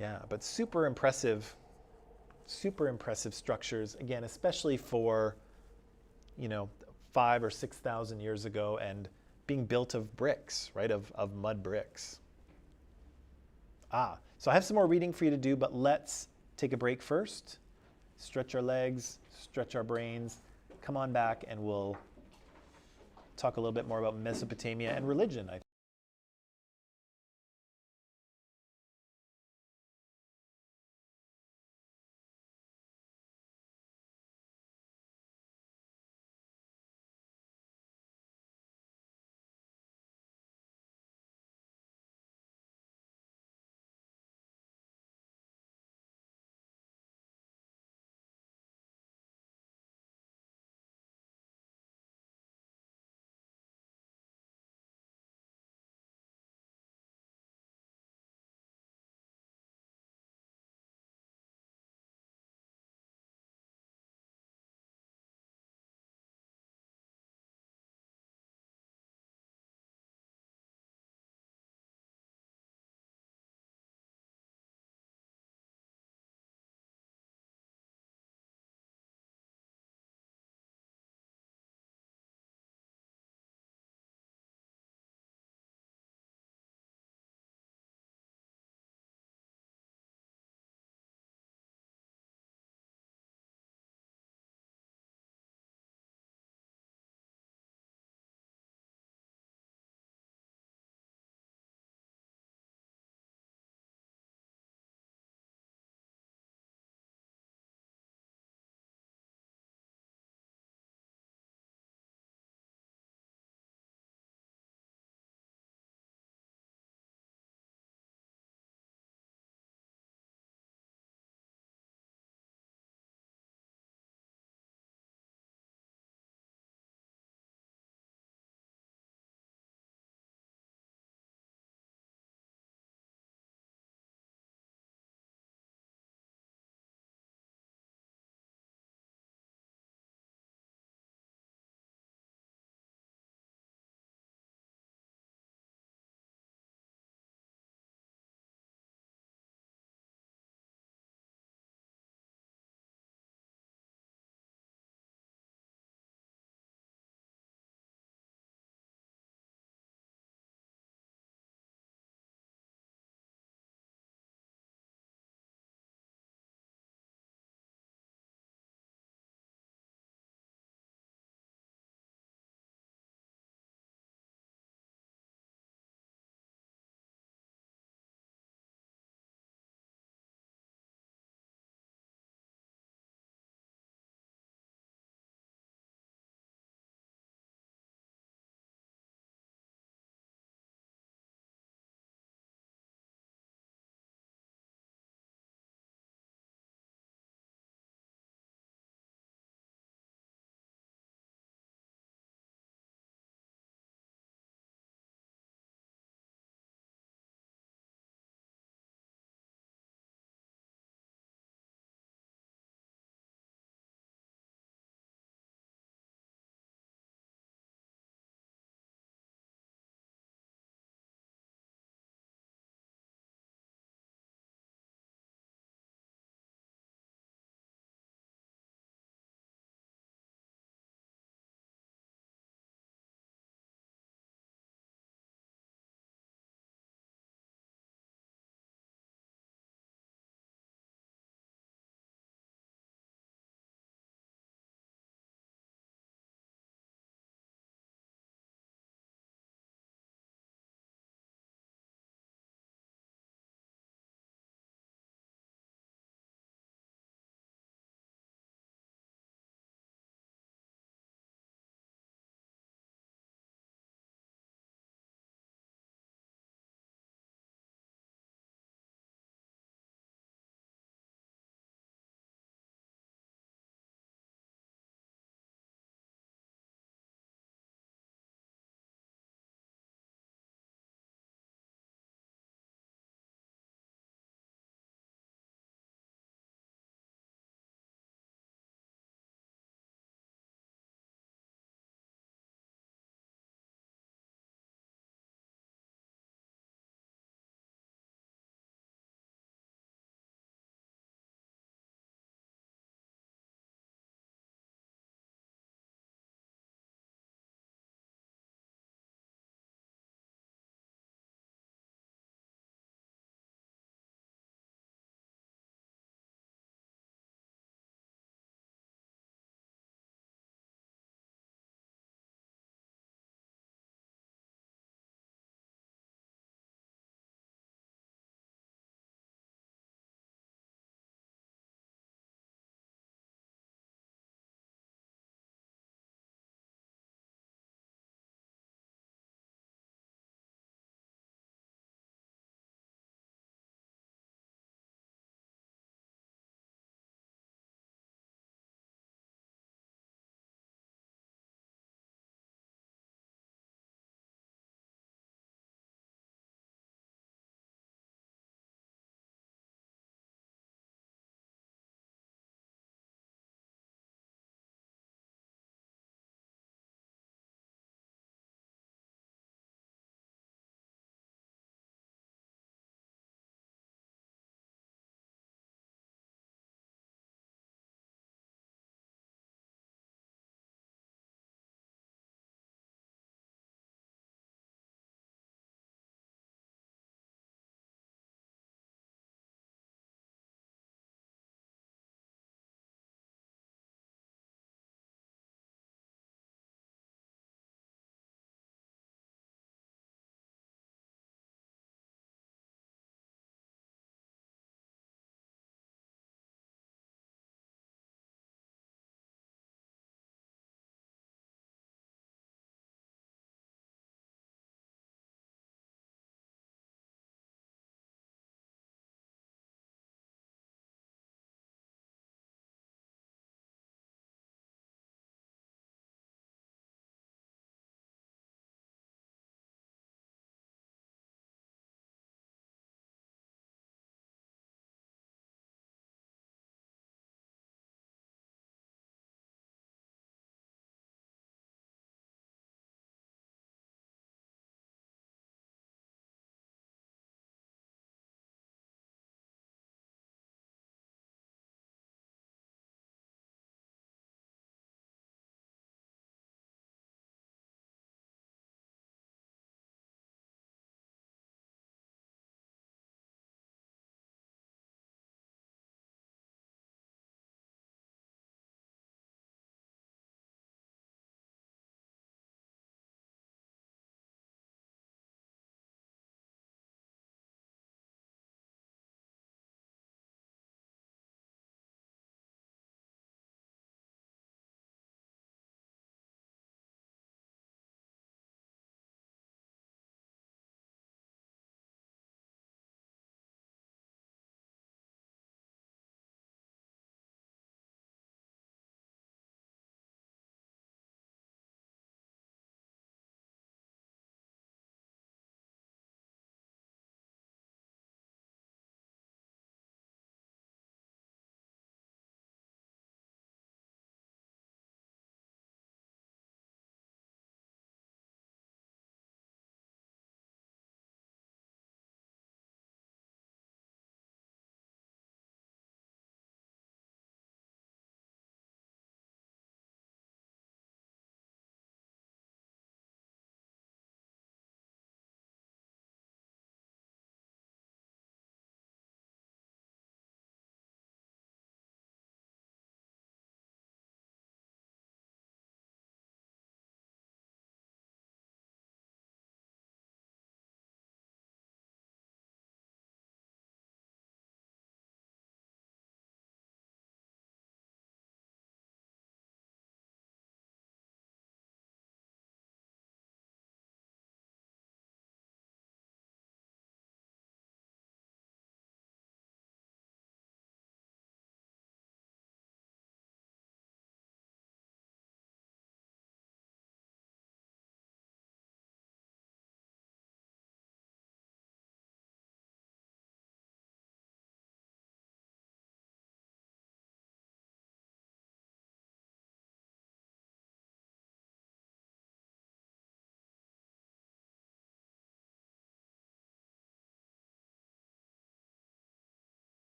[SPEAKER 1] Yeah, but super impressive structures, again, especially for, 5,000 or 6,000 years ago, and being built of bricks, right, of mud bricks. So I have some more reading for you to do, but let's take a break first. Stretch our legs, stretch our brains. Come on back and we'll talk a little bit more about Mesopotamia and religion, I think.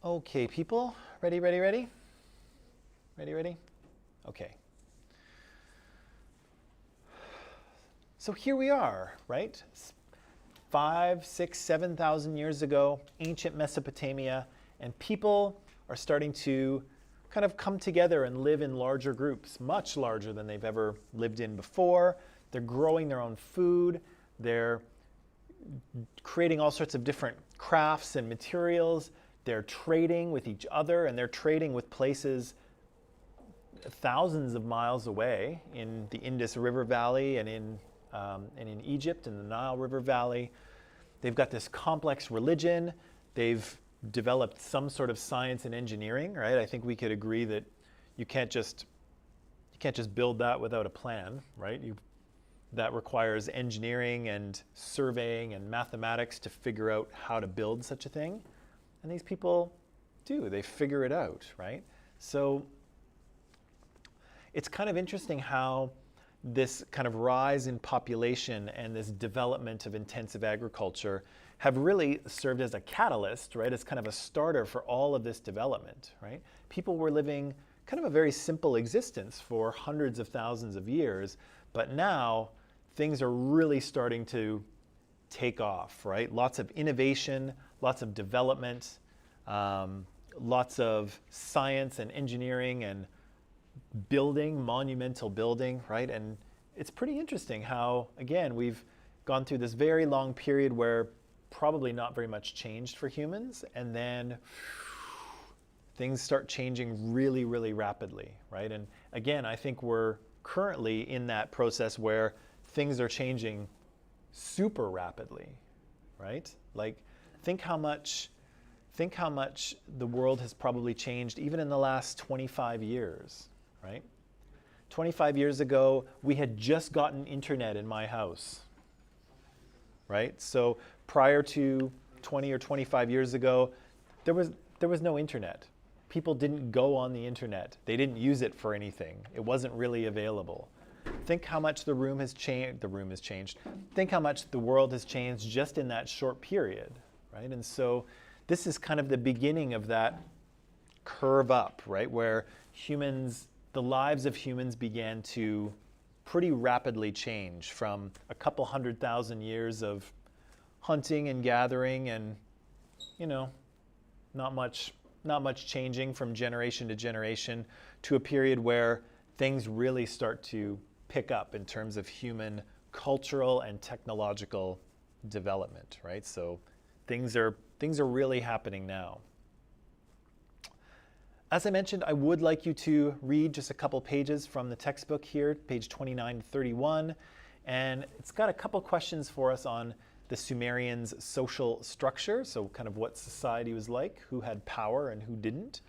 [SPEAKER 1] Okay, people, ready, ready, ready? Ready, ready? Okay. So here we are, right? 5, 6, 7,000 years ago, ancient Mesopotamia, and people are starting to kind of come together and live in larger groups, much larger than they've ever lived in before. They're growing their own food. They're creating all sorts of different crafts and materials. They're trading with each other, and they're trading with places thousands of miles away in the Indus River Valley and in Egypt in the Nile River Valley. They've got this complex religion. They've developed some sort of science and engineering, right? I think we could agree that you can't just build that without a plan, right? That requires engineering and surveying and mathematics to figure out how to build such a thing. And these people do. They figure it out, right? So it's kind of interesting how this kind of rise in population and this development of intensive agriculture have really served as a catalyst, right? As kind of a starter for all of this development, right? People were living kind of a very simple existence for hundreds of thousands of years, but now things are really starting to take off, right? Lots of innovation, lots of development, lots of science and engineering and building, monumental building, right? And it's pretty interesting how, again, we've gone through this very long period where probably not very much changed for humans, and then things start changing really, really rapidly, right? And again, I think we're currently in that process where things are changing super rapidly, right? Like, think how much the world has probably changed even in the last 25 years, right? 25 years ago, we had just gotten internet in my house, right? So prior to 20 or 25 years ago, there was no internet. People didn't go on the internet. They didn't use it for anything. It wasn't really available. Think how much the room has changed. Think how much the world has changed just in that short period, right? And so this is kind of the beginning of that curve up, right? Where the lives of humans began to pretty rapidly change from a couple 100,000 years of hunting and gathering and, not much changing from generation to generation to a period where things really start to pick up in terms of human cultural and technological development, right? So things are really happening now. As I mentioned, I would like you to read just a couple pages from the textbook here, page 29 to 31, and it's got a couple questions for us on the Sumerians' social structure, so kind of what society was like, who had power and who didn't.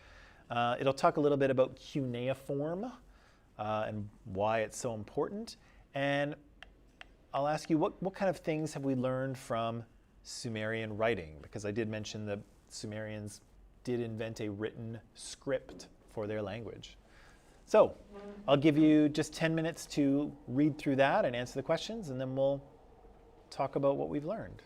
[SPEAKER 1] It'll talk a little bit about cuneiform and why it's so important, and I'll ask you what kind of things have we learned from Sumerian writing, because I did mention that Sumerians did invent a written script for their language. So I'll give you just 10 minutes to read through that and answer the questions, and then we'll talk about what we've learned.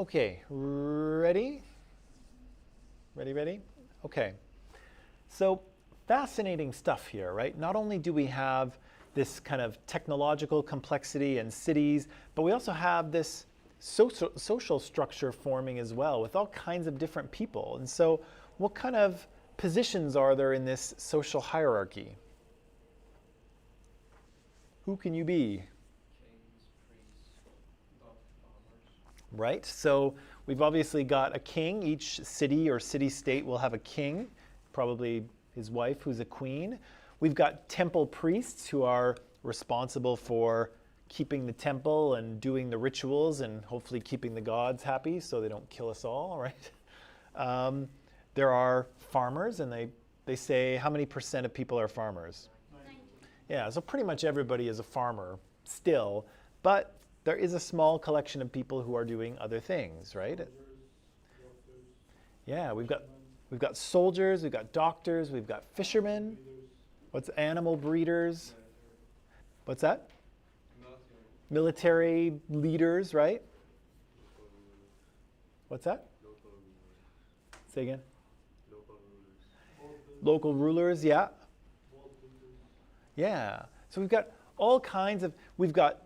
[SPEAKER 1] Okay, ready? Ready? Okay. So fascinating stuff here, right? Not only do we have this kind of technological complexity and cities, but we also have this social structure forming as well with all kinds of different people. And so what kind of positions are there in this social hierarchy? Who can you be?
[SPEAKER 3] Kings, priests, farmers.
[SPEAKER 1] Right? So we've obviously got a king. Each city or city-state will have a king, probably his wife who's a queen. We've got temple priests who are responsible for keeping the temple and doing the rituals and hopefully keeping the gods happy so they don't kill us all, right? There are farmers, and they say how many % of people are farmers?
[SPEAKER 5] 90.
[SPEAKER 1] Yeah, so pretty much everybody is a farmer still, but there is a small collection of people who are doing other things, right? Yeah, we've got soldiers, we've got doctors, we've got fishermen. What's animal breeders? What's that? Military leaders, right? What's that?
[SPEAKER 2] Local rulers.
[SPEAKER 1] Say again.
[SPEAKER 2] Local rulers.
[SPEAKER 1] Local rulers, yeah. Yeah. So we've got all kinds of, we've got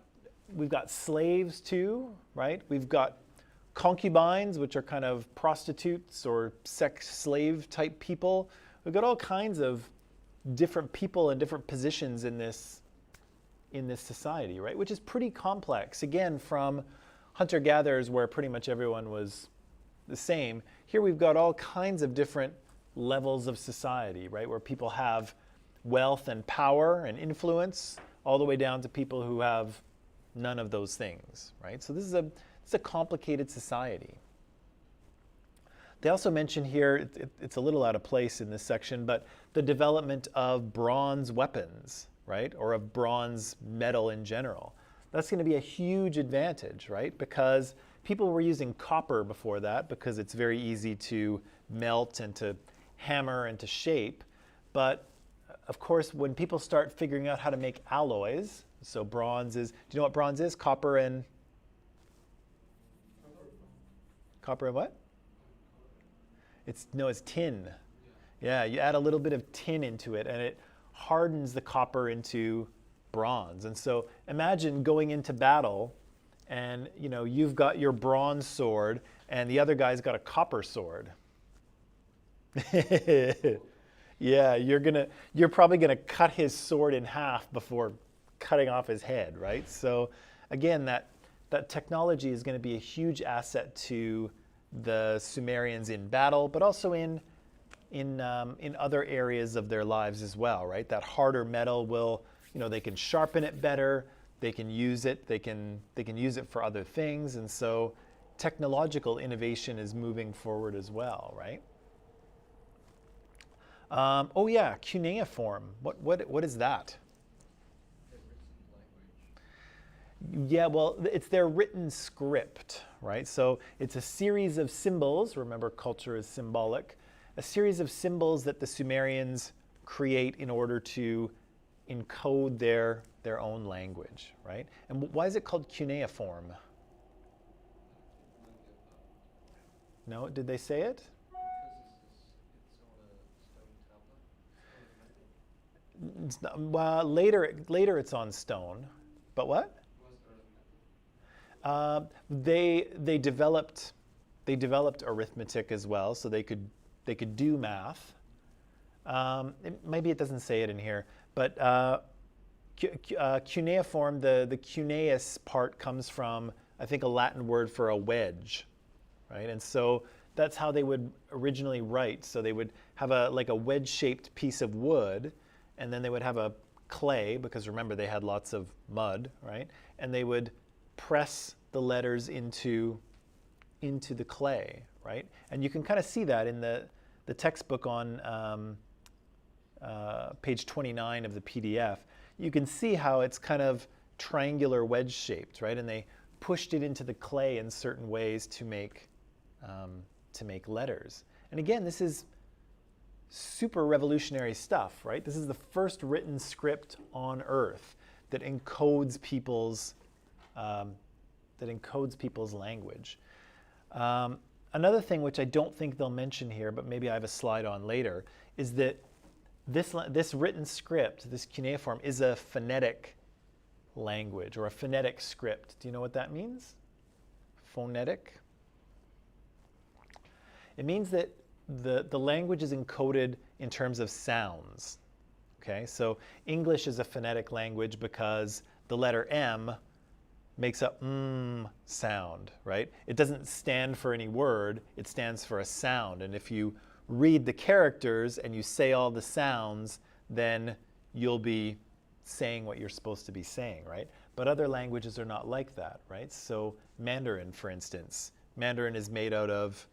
[SPEAKER 1] slaves too, right? We've got concubines, which are kind of prostitutes or sex slave type people. We've got all kinds of different people and different positions in this society, right? Which is pretty complex. Again, from hunter-gatherers where pretty much everyone was the same. Here we've got all kinds of different levels of society, right? Where people have wealth and power and influence, all the way down to people who have none of those things, right? So this is a complicated society. They also mention here, it's a little out of place in this section, but the development of bronze weapons, right? Or of bronze metal in general. That's going to be a huge advantage, right? Because people were using copper before that because it's very easy to melt and to hammer and to shape. But of course, when people start figuring out how to make alloys, so bronze is, do you know what bronze is? Copper and what? It's tin. Yeah, you add a little bit of tin into it and it hardens the copper into bronze. And so imagine going into battle and you've got your bronze sword and the other guy's got a copper sword. Yeah, you're probably gonna cut his sword in half before cutting off his head, right? So again, that technology is going to be a huge asset to the Sumerians in battle, but also in other areas of their lives as well, right? That harder metal will, they can sharpen it better, they can use it, they can use it for other things, and so technological innovation is moving forward as well, right? Oh yeah, cuneiform. What is that?
[SPEAKER 3] Their written language.
[SPEAKER 1] Yeah, well, it's their written script, right? So it's a series of symbols. Remember, culture is symbolic. A series of symbols that the Sumerians create in order to encode their own language, right? And why is it called cuneiform? No, did they say it?
[SPEAKER 3] Because it's on a stone tablet.
[SPEAKER 1] Well, later it's on stone, but what? They developed arithmetic as well, so they could do math. Maybe it doesn't say it in here, but cuneiform, the cuneus part comes from, I think, a Latin word for a wedge, right? And so that's how they would originally write. So they would have like a wedge-shaped piece of wood, and then they would have a clay, because remember they had lots of mud, right? And they would press the letters into the clay, right? And you can kind of see that in the textbook on page 29 of the PDF. You can see how it's kind of triangular wedge shaped, right? And they pushed it into the clay in certain ways to make letters. And again, this is super revolutionary stuff, right? This is the first written script on Earth that encodes people's language. Another thing which I don't think they'll mention here, but maybe I have a slide on later, is that this written script, this cuneiform, is a phonetic language or a phonetic script. Do you know what that means? Phonetic? It means that the language is encoded in terms of sounds. Okay, so English is a phonetic language because the letter M makes a sound, right? It doesn't stand for any word, it stands for a sound. And if you read the characters and you say all the sounds, then you'll be saying what you're supposed to be saying, right? But other languages are not like that, right? So Mandarin, for instance, Mandarin is made out of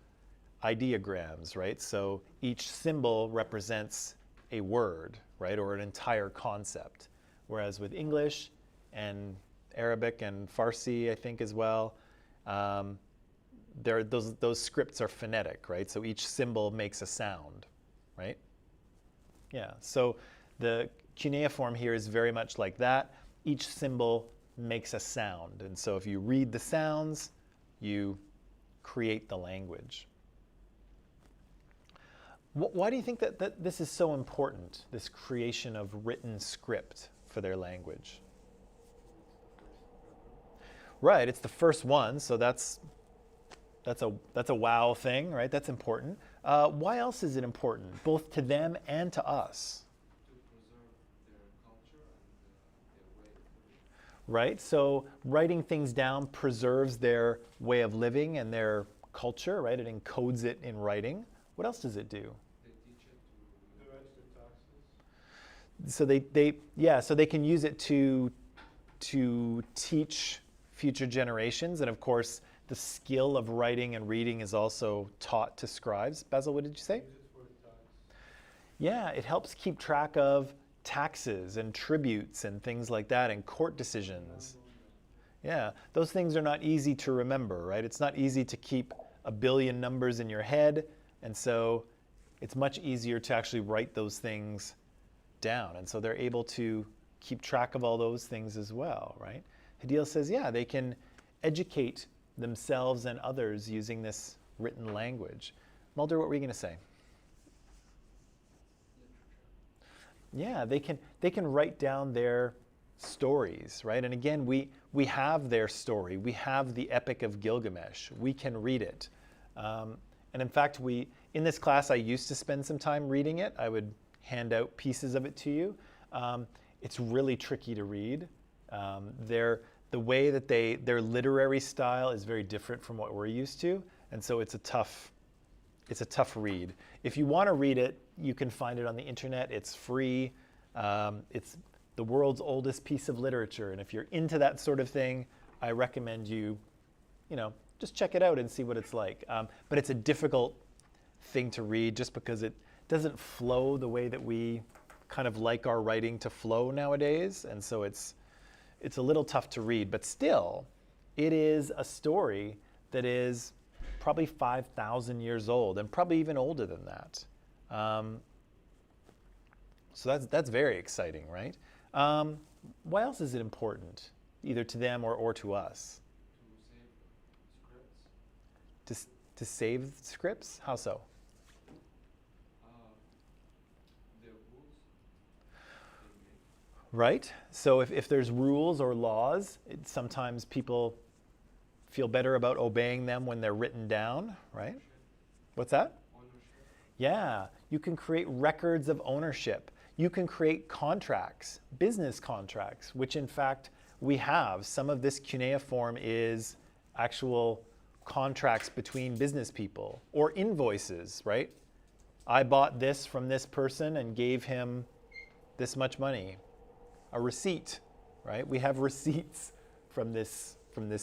[SPEAKER 1] ideograms, right? So each symbol represents a word, right, or an entire concept. Whereas with English and Arabic and Farsi, I think as well, those scripts are phonetic, right? So each symbol makes a sound, right? Yeah, so the cuneiform here is very much like that. Each symbol makes a sound. And so if you read the sounds, you create the language. Why do you think that this is so important, this creation of written script for their language? Right, it's the first one, so that's a wow thing, right? That's important. Why else is it important, both to them and to us?
[SPEAKER 3] To preserve their culture and their way of living.
[SPEAKER 1] Right, so writing things down preserves their way of living and their culture, right? It encodes it in writing. What else does it do?
[SPEAKER 3] They teach it to
[SPEAKER 2] Divides the taxes.
[SPEAKER 1] So they can use it to teach future generations, and of course the skill of writing and reading is also taught to scribes. Basil, what did you say?
[SPEAKER 2] Use it for the tax.
[SPEAKER 1] Yeah, it helps keep track of taxes and tributes and things like that and court decisions. Yeah, those things are not easy to remember, right? It's not easy to keep a billion numbers in your head, and so it's much easier to actually write those things down. And so they're able to keep track of all those things as well, right? Hadil says, yeah, they can educate themselves and others using this written language. Mulder, what were you going to say? Yeah, they can write down their stories, right? And again, we have their story. We have the Epic of Gilgamesh. We can read it. And in fact, in this class, I used to spend some time reading it. I would hand out pieces of it to you. It's really tricky to read. The way that their literary style is very different from what we're used to, and so it's a tough read. If you want to read it, you can find it on the internet. It's free. It's the world's oldest piece of literature, and if you're into that sort of thing, I recommend you just check it out and see what it's like. But it's a difficult thing to read just because it doesn't flow the way that we kind of like our writing to flow nowadays, and so it's a little tough to read, but still, it is a story that is probably 5,000 years old and probably even older than that. So that's very exciting, right? Why else is it important, either to them or to us?
[SPEAKER 3] to save scripts.
[SPEAKER 1] To save scripts? How so?
[SPEAKER 3] Their rules they make.
[SPEAKER 1] Right? So if there's rules or laws, sometimes people feel better about obeying them when they're written down, right? What's that?
[SPEAKER 3] Ownership.
[SPEAKER 1] Yeah, you can create records of ownership. You can create contracts, business contracts, which in fact we have. Some of this cuneiform is actual contracts between business people or invoices, right? I bought this from this person and gave him this much money. A receipt, right? We have receipts from this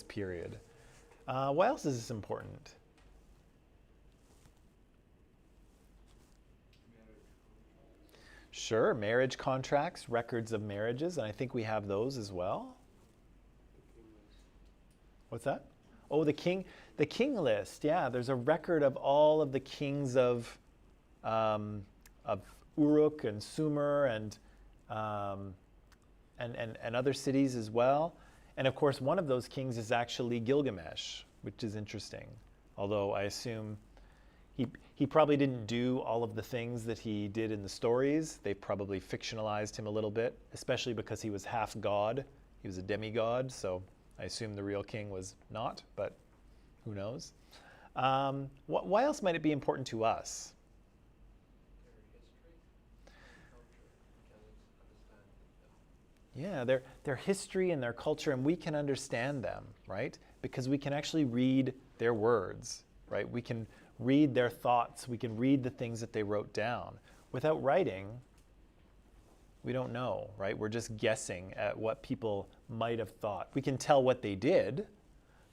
[SPEAKER 1] period. Why else is this important? Sure, marriage contracts, records of marriages, and I think we have those as well. What's that? Oh, the king list. Yeah, there's a record of all of the kings of Uruk and Sumer and other cities as well. And of course, one of those kings is actually Gilgamesh, which is interesting. although I assume he probably didn't do all of the things that he did in the stories. They probably fictionalized him a little bit, especially because he was half god. He was a demigod, so I assume the real king was not, but who knows? Why else might it be important to us? Yeah, their history and their culture, and we can understand them, right? Because we can actually read their words, right? We can read their thoughts. We can read the things that they wrote down. Without writing, we don't know, right? We're just guessing at what people might have thought. We can tell what they did,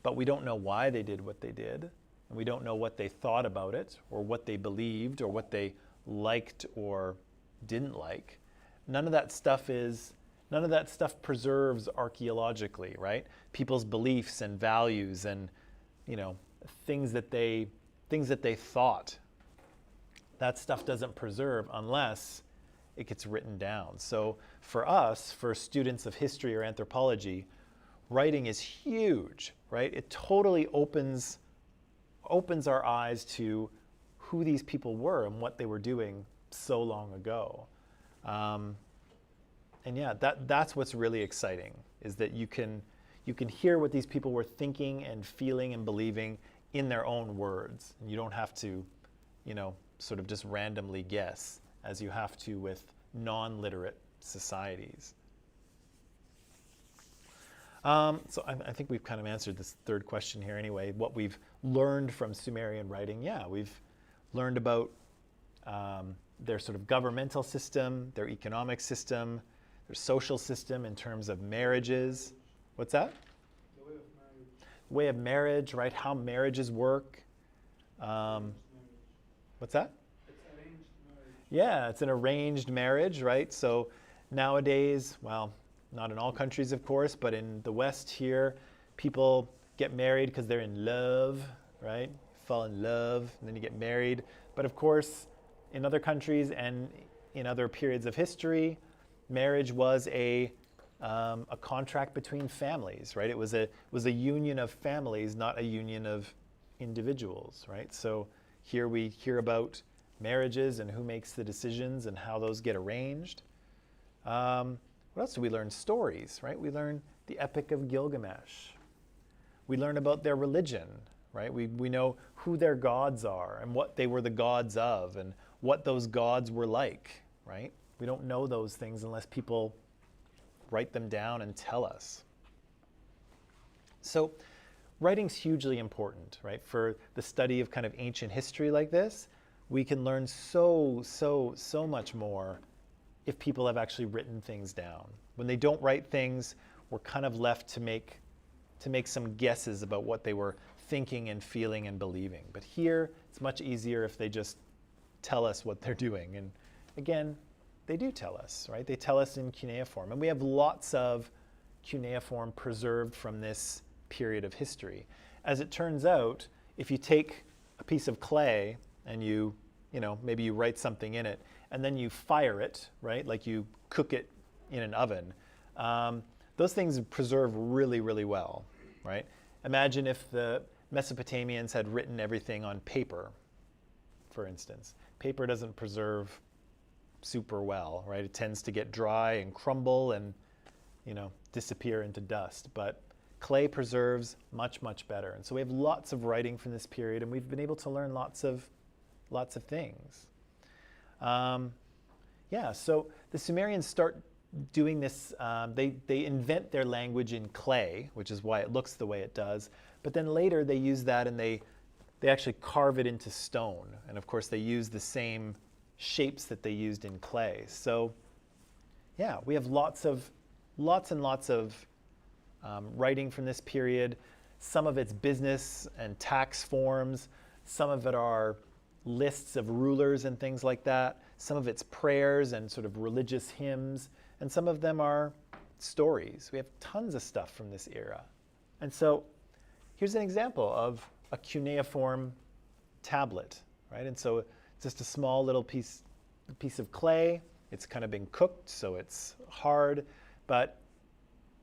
[SPEAKER 1] but we don't know why they did what they did. And we don't know what they thought about it, or what they believed, or what they liked or didn't like. None of that stuff preserves archaeologically, right? People's beliefs and values and, things that they thought. That stuff doesn't preserve unless it gets written down. So for us, for students of history or anthropology, writing is huge, right? It totally opens our eyes to who these people were and what they were doing so long ago. And yeah, that's what's really exciting, is that you can hear what these people were thinking and feeling and believing in their own words. And you don't have to, sort of just randomly guess, as you have to with non-literate societies. So I think we've kind of answered this third question here anyway. What we've learned from Sumerian writing, yeah, we've learned about their sort of governmental system, their economic system, their social system in terms of marriages. What's that?
[SPEAKER 2] The way of marriage.
[SPEAKER 1] Way of marriage, right? How marriages work. What's that?
[SPEAKER 2] It's arranged marriage.
[SPEAKER 1] Yeah, it's an arranged marriage, right? So nowadays, well, not in all countries, of course, but in the West here, people get married because they're in love, right? Fall in love, and then you get married. But of course, in other countries and in other periods of history, marriage was a contract between families, right? It was a union of families, not a union of individuals, right? So here we hear about marriages and who makes the decisions and how those get arranged. What else do we learn? Stories, right? We learn the Epic of Gilgamesh. We learn about their religion, right? We know who their gods are and what they were the gods of and what those gods were like, right? We don't know those things unless people write them down and tell us. So writing's hugely important, right? For the study of kind of ancient history like this, we can learn so much more if people have actually written things down. When they don't write things, we're kind of left to make some guesses about what they were thinking and feeling and believing. But here, it's much easier if they just tell us what they're doing. And again, they do tell us, right? They tell us in cuneiform. And we have lots of cuneiform preserved from this period of history. As it turns out, if you take a piece of clay and maybe you write something in it, and then you fire it, right? Like you cook it in an oven. Those things preserve really, really well, right? Imagine if the Mesopotamians had written everything on paper, for instance. Paper doesn't preserve super well, right? It tends to get dry and crumble and, disappear into dust. But clay preserves much, much better. And so we have lots of writing from this period, and we've been able to learn lots of things. So the Sumerians start doing this. They invent their language in clay, which is why it looks the way it does. But then later they use that and they actually carve it into stone. And of course they use the same shapes that they used in clay. So yeah, we have lots and lots of writing from this period. Some of it's business and tax forms. Some of it are lists of rulers and things like that. Some of it's prayers and sort of religious hymns. And some of them are stories. We have tons of stuff from this era. And so here's an example of a cuneiform tablet, right? And so it's just a small little piece of clay. It's kind of been cooked, so it's hard, but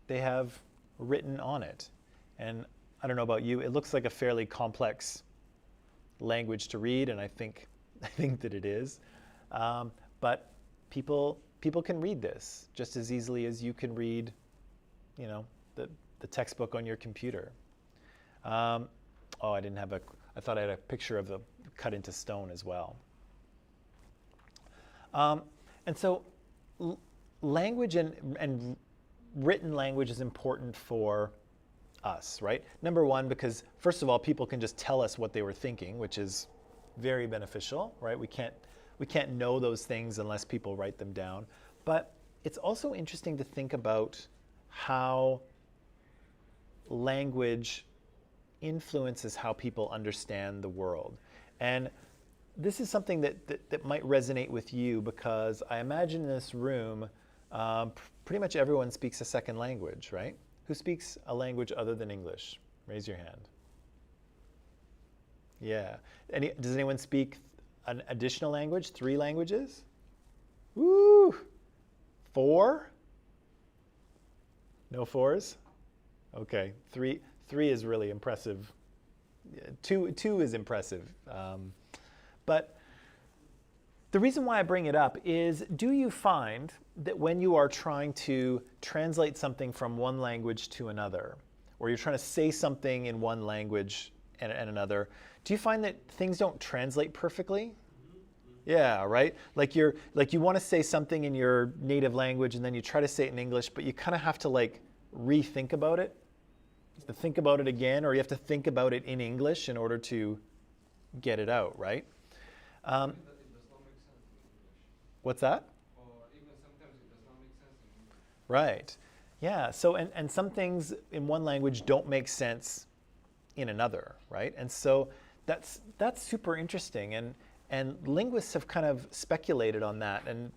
[SPEAKER 1] they have written on it. And I don't know about you, it looks like a fairly complex language to read, and I think that it is. But people can read this just as easily as you can read, you know, the textbook on your computer. Oh, I didn't have I thought I had a picture of the cut into stone as well. And so language and written language is important for us, right? Number one, because first of all, people can just tell us what they were thinking, which is very beneficial, right? We can't know those things unless people write them down. But it's also interesting to think about how language influences how people understand the world. And this is something that might resonate with you, because I imagine in this room, pretty much everyone speaks a second language, right? Who speaks a language other than English? Raise your hand. Yeah. Does anyone speak an additional language? 3 languages? Woo! 4? No 4s? Okay. 3 is really impressive. 2 is impressive. But the reason why I bring it up is, do you find that when you are trying to translate something from one language to another, or you're trying to say something in one language and another, do you find that things don't translate perfectly? Yeah, right? Like you want to say something in your native language and then you try to say it in English, but you kind of have to like rethink about it. You have to think about it again, or you have to think about it in English in order to get it out, right?
[SPEAKER 3] It does not make sense in English.
[SPEAKER 1] What's that?
[SPEAKER 3] Or even sometimes it does not make sense in English.
[SPEAKER 1] Right. Yeah. So, and some things in one language don't make sense in another, right? And so that's super interesting. And linguists have kind of speculated on that. And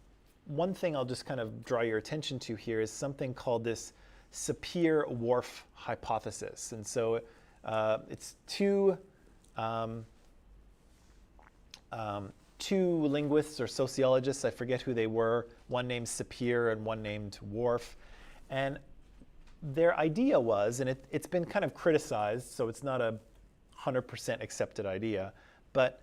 [SPEAKER 1] one thing I'll just kind of draw your attention to here is something called this Sapir-Whorf hypothesis. And so it's two linguists or sociologists, I forget who they were, one named Sapir and one named Whorf. And their idea was, and it's been kind of criticized, so it's not a 100% accepted idea, but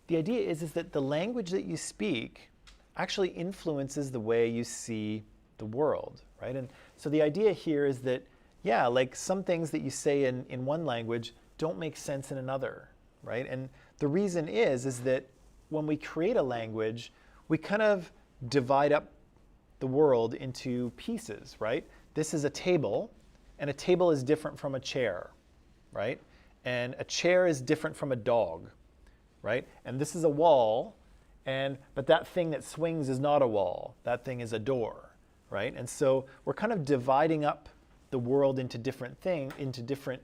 [SPEAKER 1] the idea is that the language that you speak actually influences the way you see the world, right? And so the idea here is that, yeah, like some things that you say in one language don't make sense in another, right? And the reason is that when we create a language, we kind of divide up the world into pieces, right? This is a table, and a table is different from a chair, right? And a chair is different from a dog, right? And this is a wall, but that thing that swings is not a wall. That thing is a door, right? And so we're kind of dividing up the world into different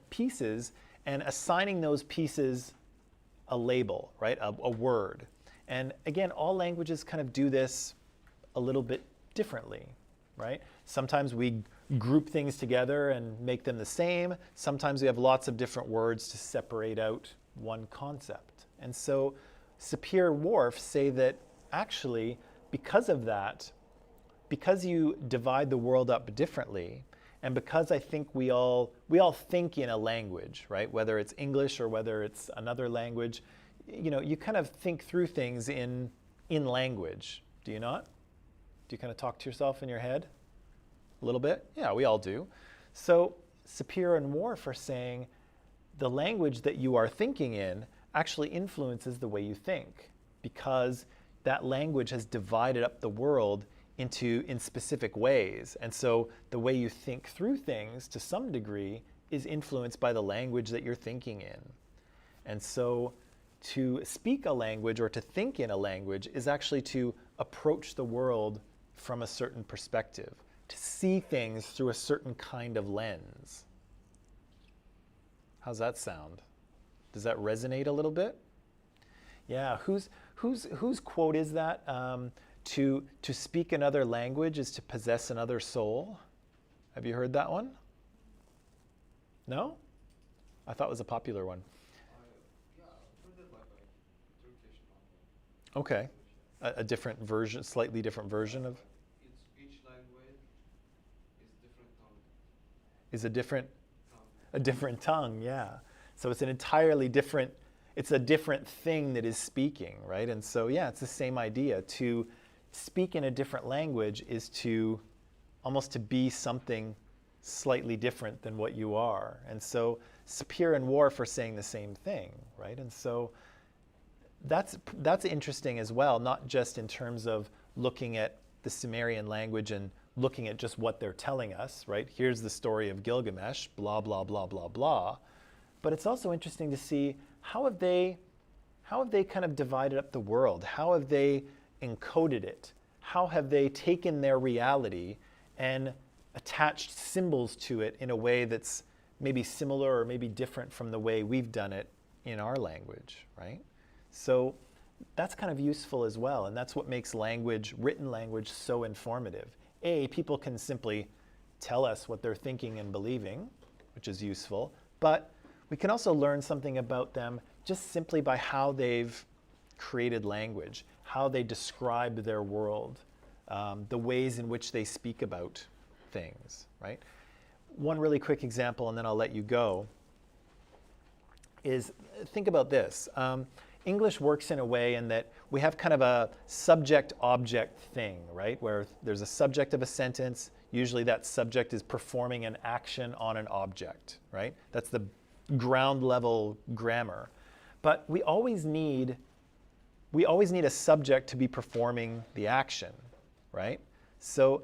[SPEAKER 1] pieces, and assigning those pieces a label, right? A word. And again, all languages kind of do this a little bit differently, right? Sometimes we group things together and make them the same. Sometimes we have lots of different words to separate out one concept. And so Sapir-Whorf say that actually, because of that, because you divide the world up differently, and because I think we all think in a language, right? Whether it's English or whether it's another language, you know, you kind of think through things in language. Do you not? Do you kind of talk to yourself in your head a little bit? Yeah, we all do. So Sapir and Whorf are saying the language that you are thinking in actually influences the way you think, because that language has divided up the world in specific ways. And so the way you think through things to some degree is influenced by the language that you're thinking in. And so to speak a language or to think in a language is actually to approach the world from a certain perspective, to see things through a certain kind of lens. How's that sound? Does that resonate a little bit? Yeah, whose quote is that? To speak another language is to possess another soul. Have you heard that one? No? I thought it was a popular one.
[SPEAKER 3] Yeah, I've heard it like a Turkish novel.
[SPEAKER 1] Okay. A different version, slightly different version of?
[SPEAKER 3] Each language is different tongue.
[SPEAKER 1] Is a different
[SPEAKER 3] Tongue.
[SPEAKER 1] a different tongue, yeah. So it's an entirely different, It's a different thing that is speaking, right? And so, yeah, it's the same idea. To speak in a different language is to almost to be something slightly different than what you are. And so Sapir and Whorf are saying the same thing, right? And so that's interesting as well, not just in terms of looking at the Sumerian language and looking at just what they're telling us, right? Here's the story of Gilgamesh, blah, blah, blah, blah, blah. But it's also interesting to see how have they kind of divided up the world? How have they encoded it? How have they taken their reality and attached symbols to it in a way that's maybe similar or maybe different from the way we've done it in our language, right? So that's kind of useful as well, and that's what makes language, written language, so informative. People can simply tell us what they're thinking and believing, which is useful, but we can also learn something about them just simply by how they've created language, how they describe their world, the ways in which they speak about things, right? One really quick example, and then I'll let you go, is think about this. English works in a way in that we have kind of a subject-object thing, right? Where there's a subject of a sentence. Usually that subject is performing an action on an object, right? That's the ground level grammar. But we always need a subject to be performing the action, right? So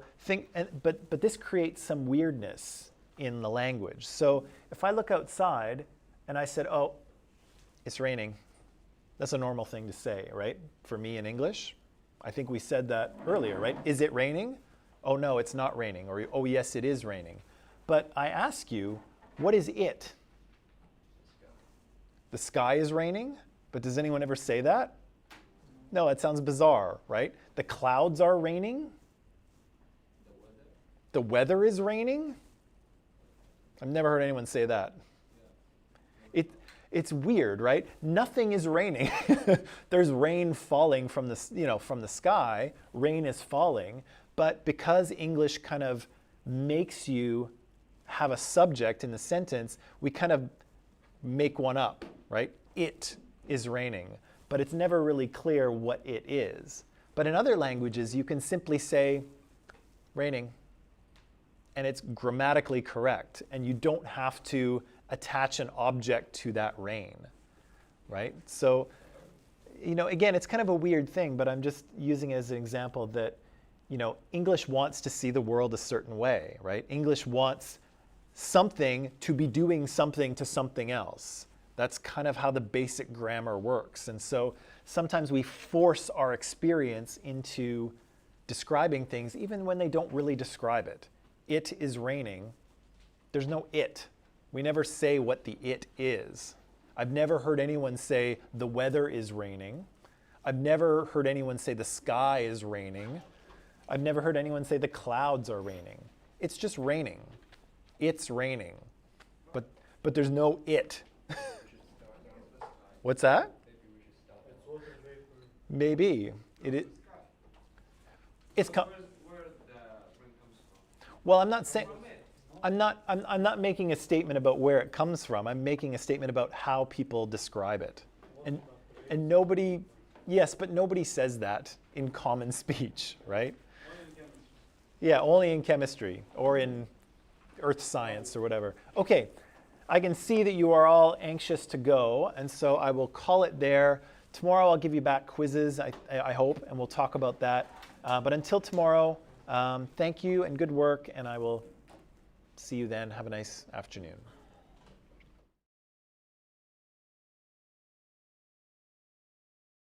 [SPEAKER 1] but this creates some weirdness in the language. So if I look outside and I said, oh, it's raining, that's a normal thing to say, right? For me in English, I think we said that earlier, right? Is it raining? Oh no, it's not raining. Or oh yes, it is raining. But I ask you, what is it? The sky is raining? But does anyone ever say that? No, it sounds bizarre, right? The clouds are raining? The weather is raining? I've never heard anyone say that. It's weird, right? Nothing is raining. There's rain falling from the sky. Rain is falling. But because English kind of makes you have a subject in the sentence, we kind of make one up, right? It is raining. But it's never really clear what it is. But in other languages, you can simply say, raining. And it's grammatically correct. And you don't have to attach an object to that rain, right? So, again, it's kind of a weird thing, but I'm just using it as an example that, English wants to see the world a certain way, right? English wants something to be doing something to something else. That's kind of how the basic grammar works. And so sometimes we force our experience into describing things even when they don't really describe it. It is raining. There's no it. We never say what the it is. I've never heard anyone say the weather is raining. I've never heard anyone say the sky is raining. I've never heard anyone say the clouds are raining. It's just raining. It's raining. But there's no it. What's that? Maybe. It's
[SPEAKER 4] Where the rain comes from?
[SPEAKER 1] well, I'm not saying I'm not making a statement about where it comes from. I'm making a statement about how people describe it. And nobody, yes, but nobody says that in common speech, right? Yeah, only in chemistry or in earth science or whatever. Okay, I can see that you are all anxious to go, and so I will call it there. Tomorrow I'll give you back quizzes, I hope, and we'll talk about that. But until tomorrow, thank you and good work, and I will see you then. Have a nice afternoon.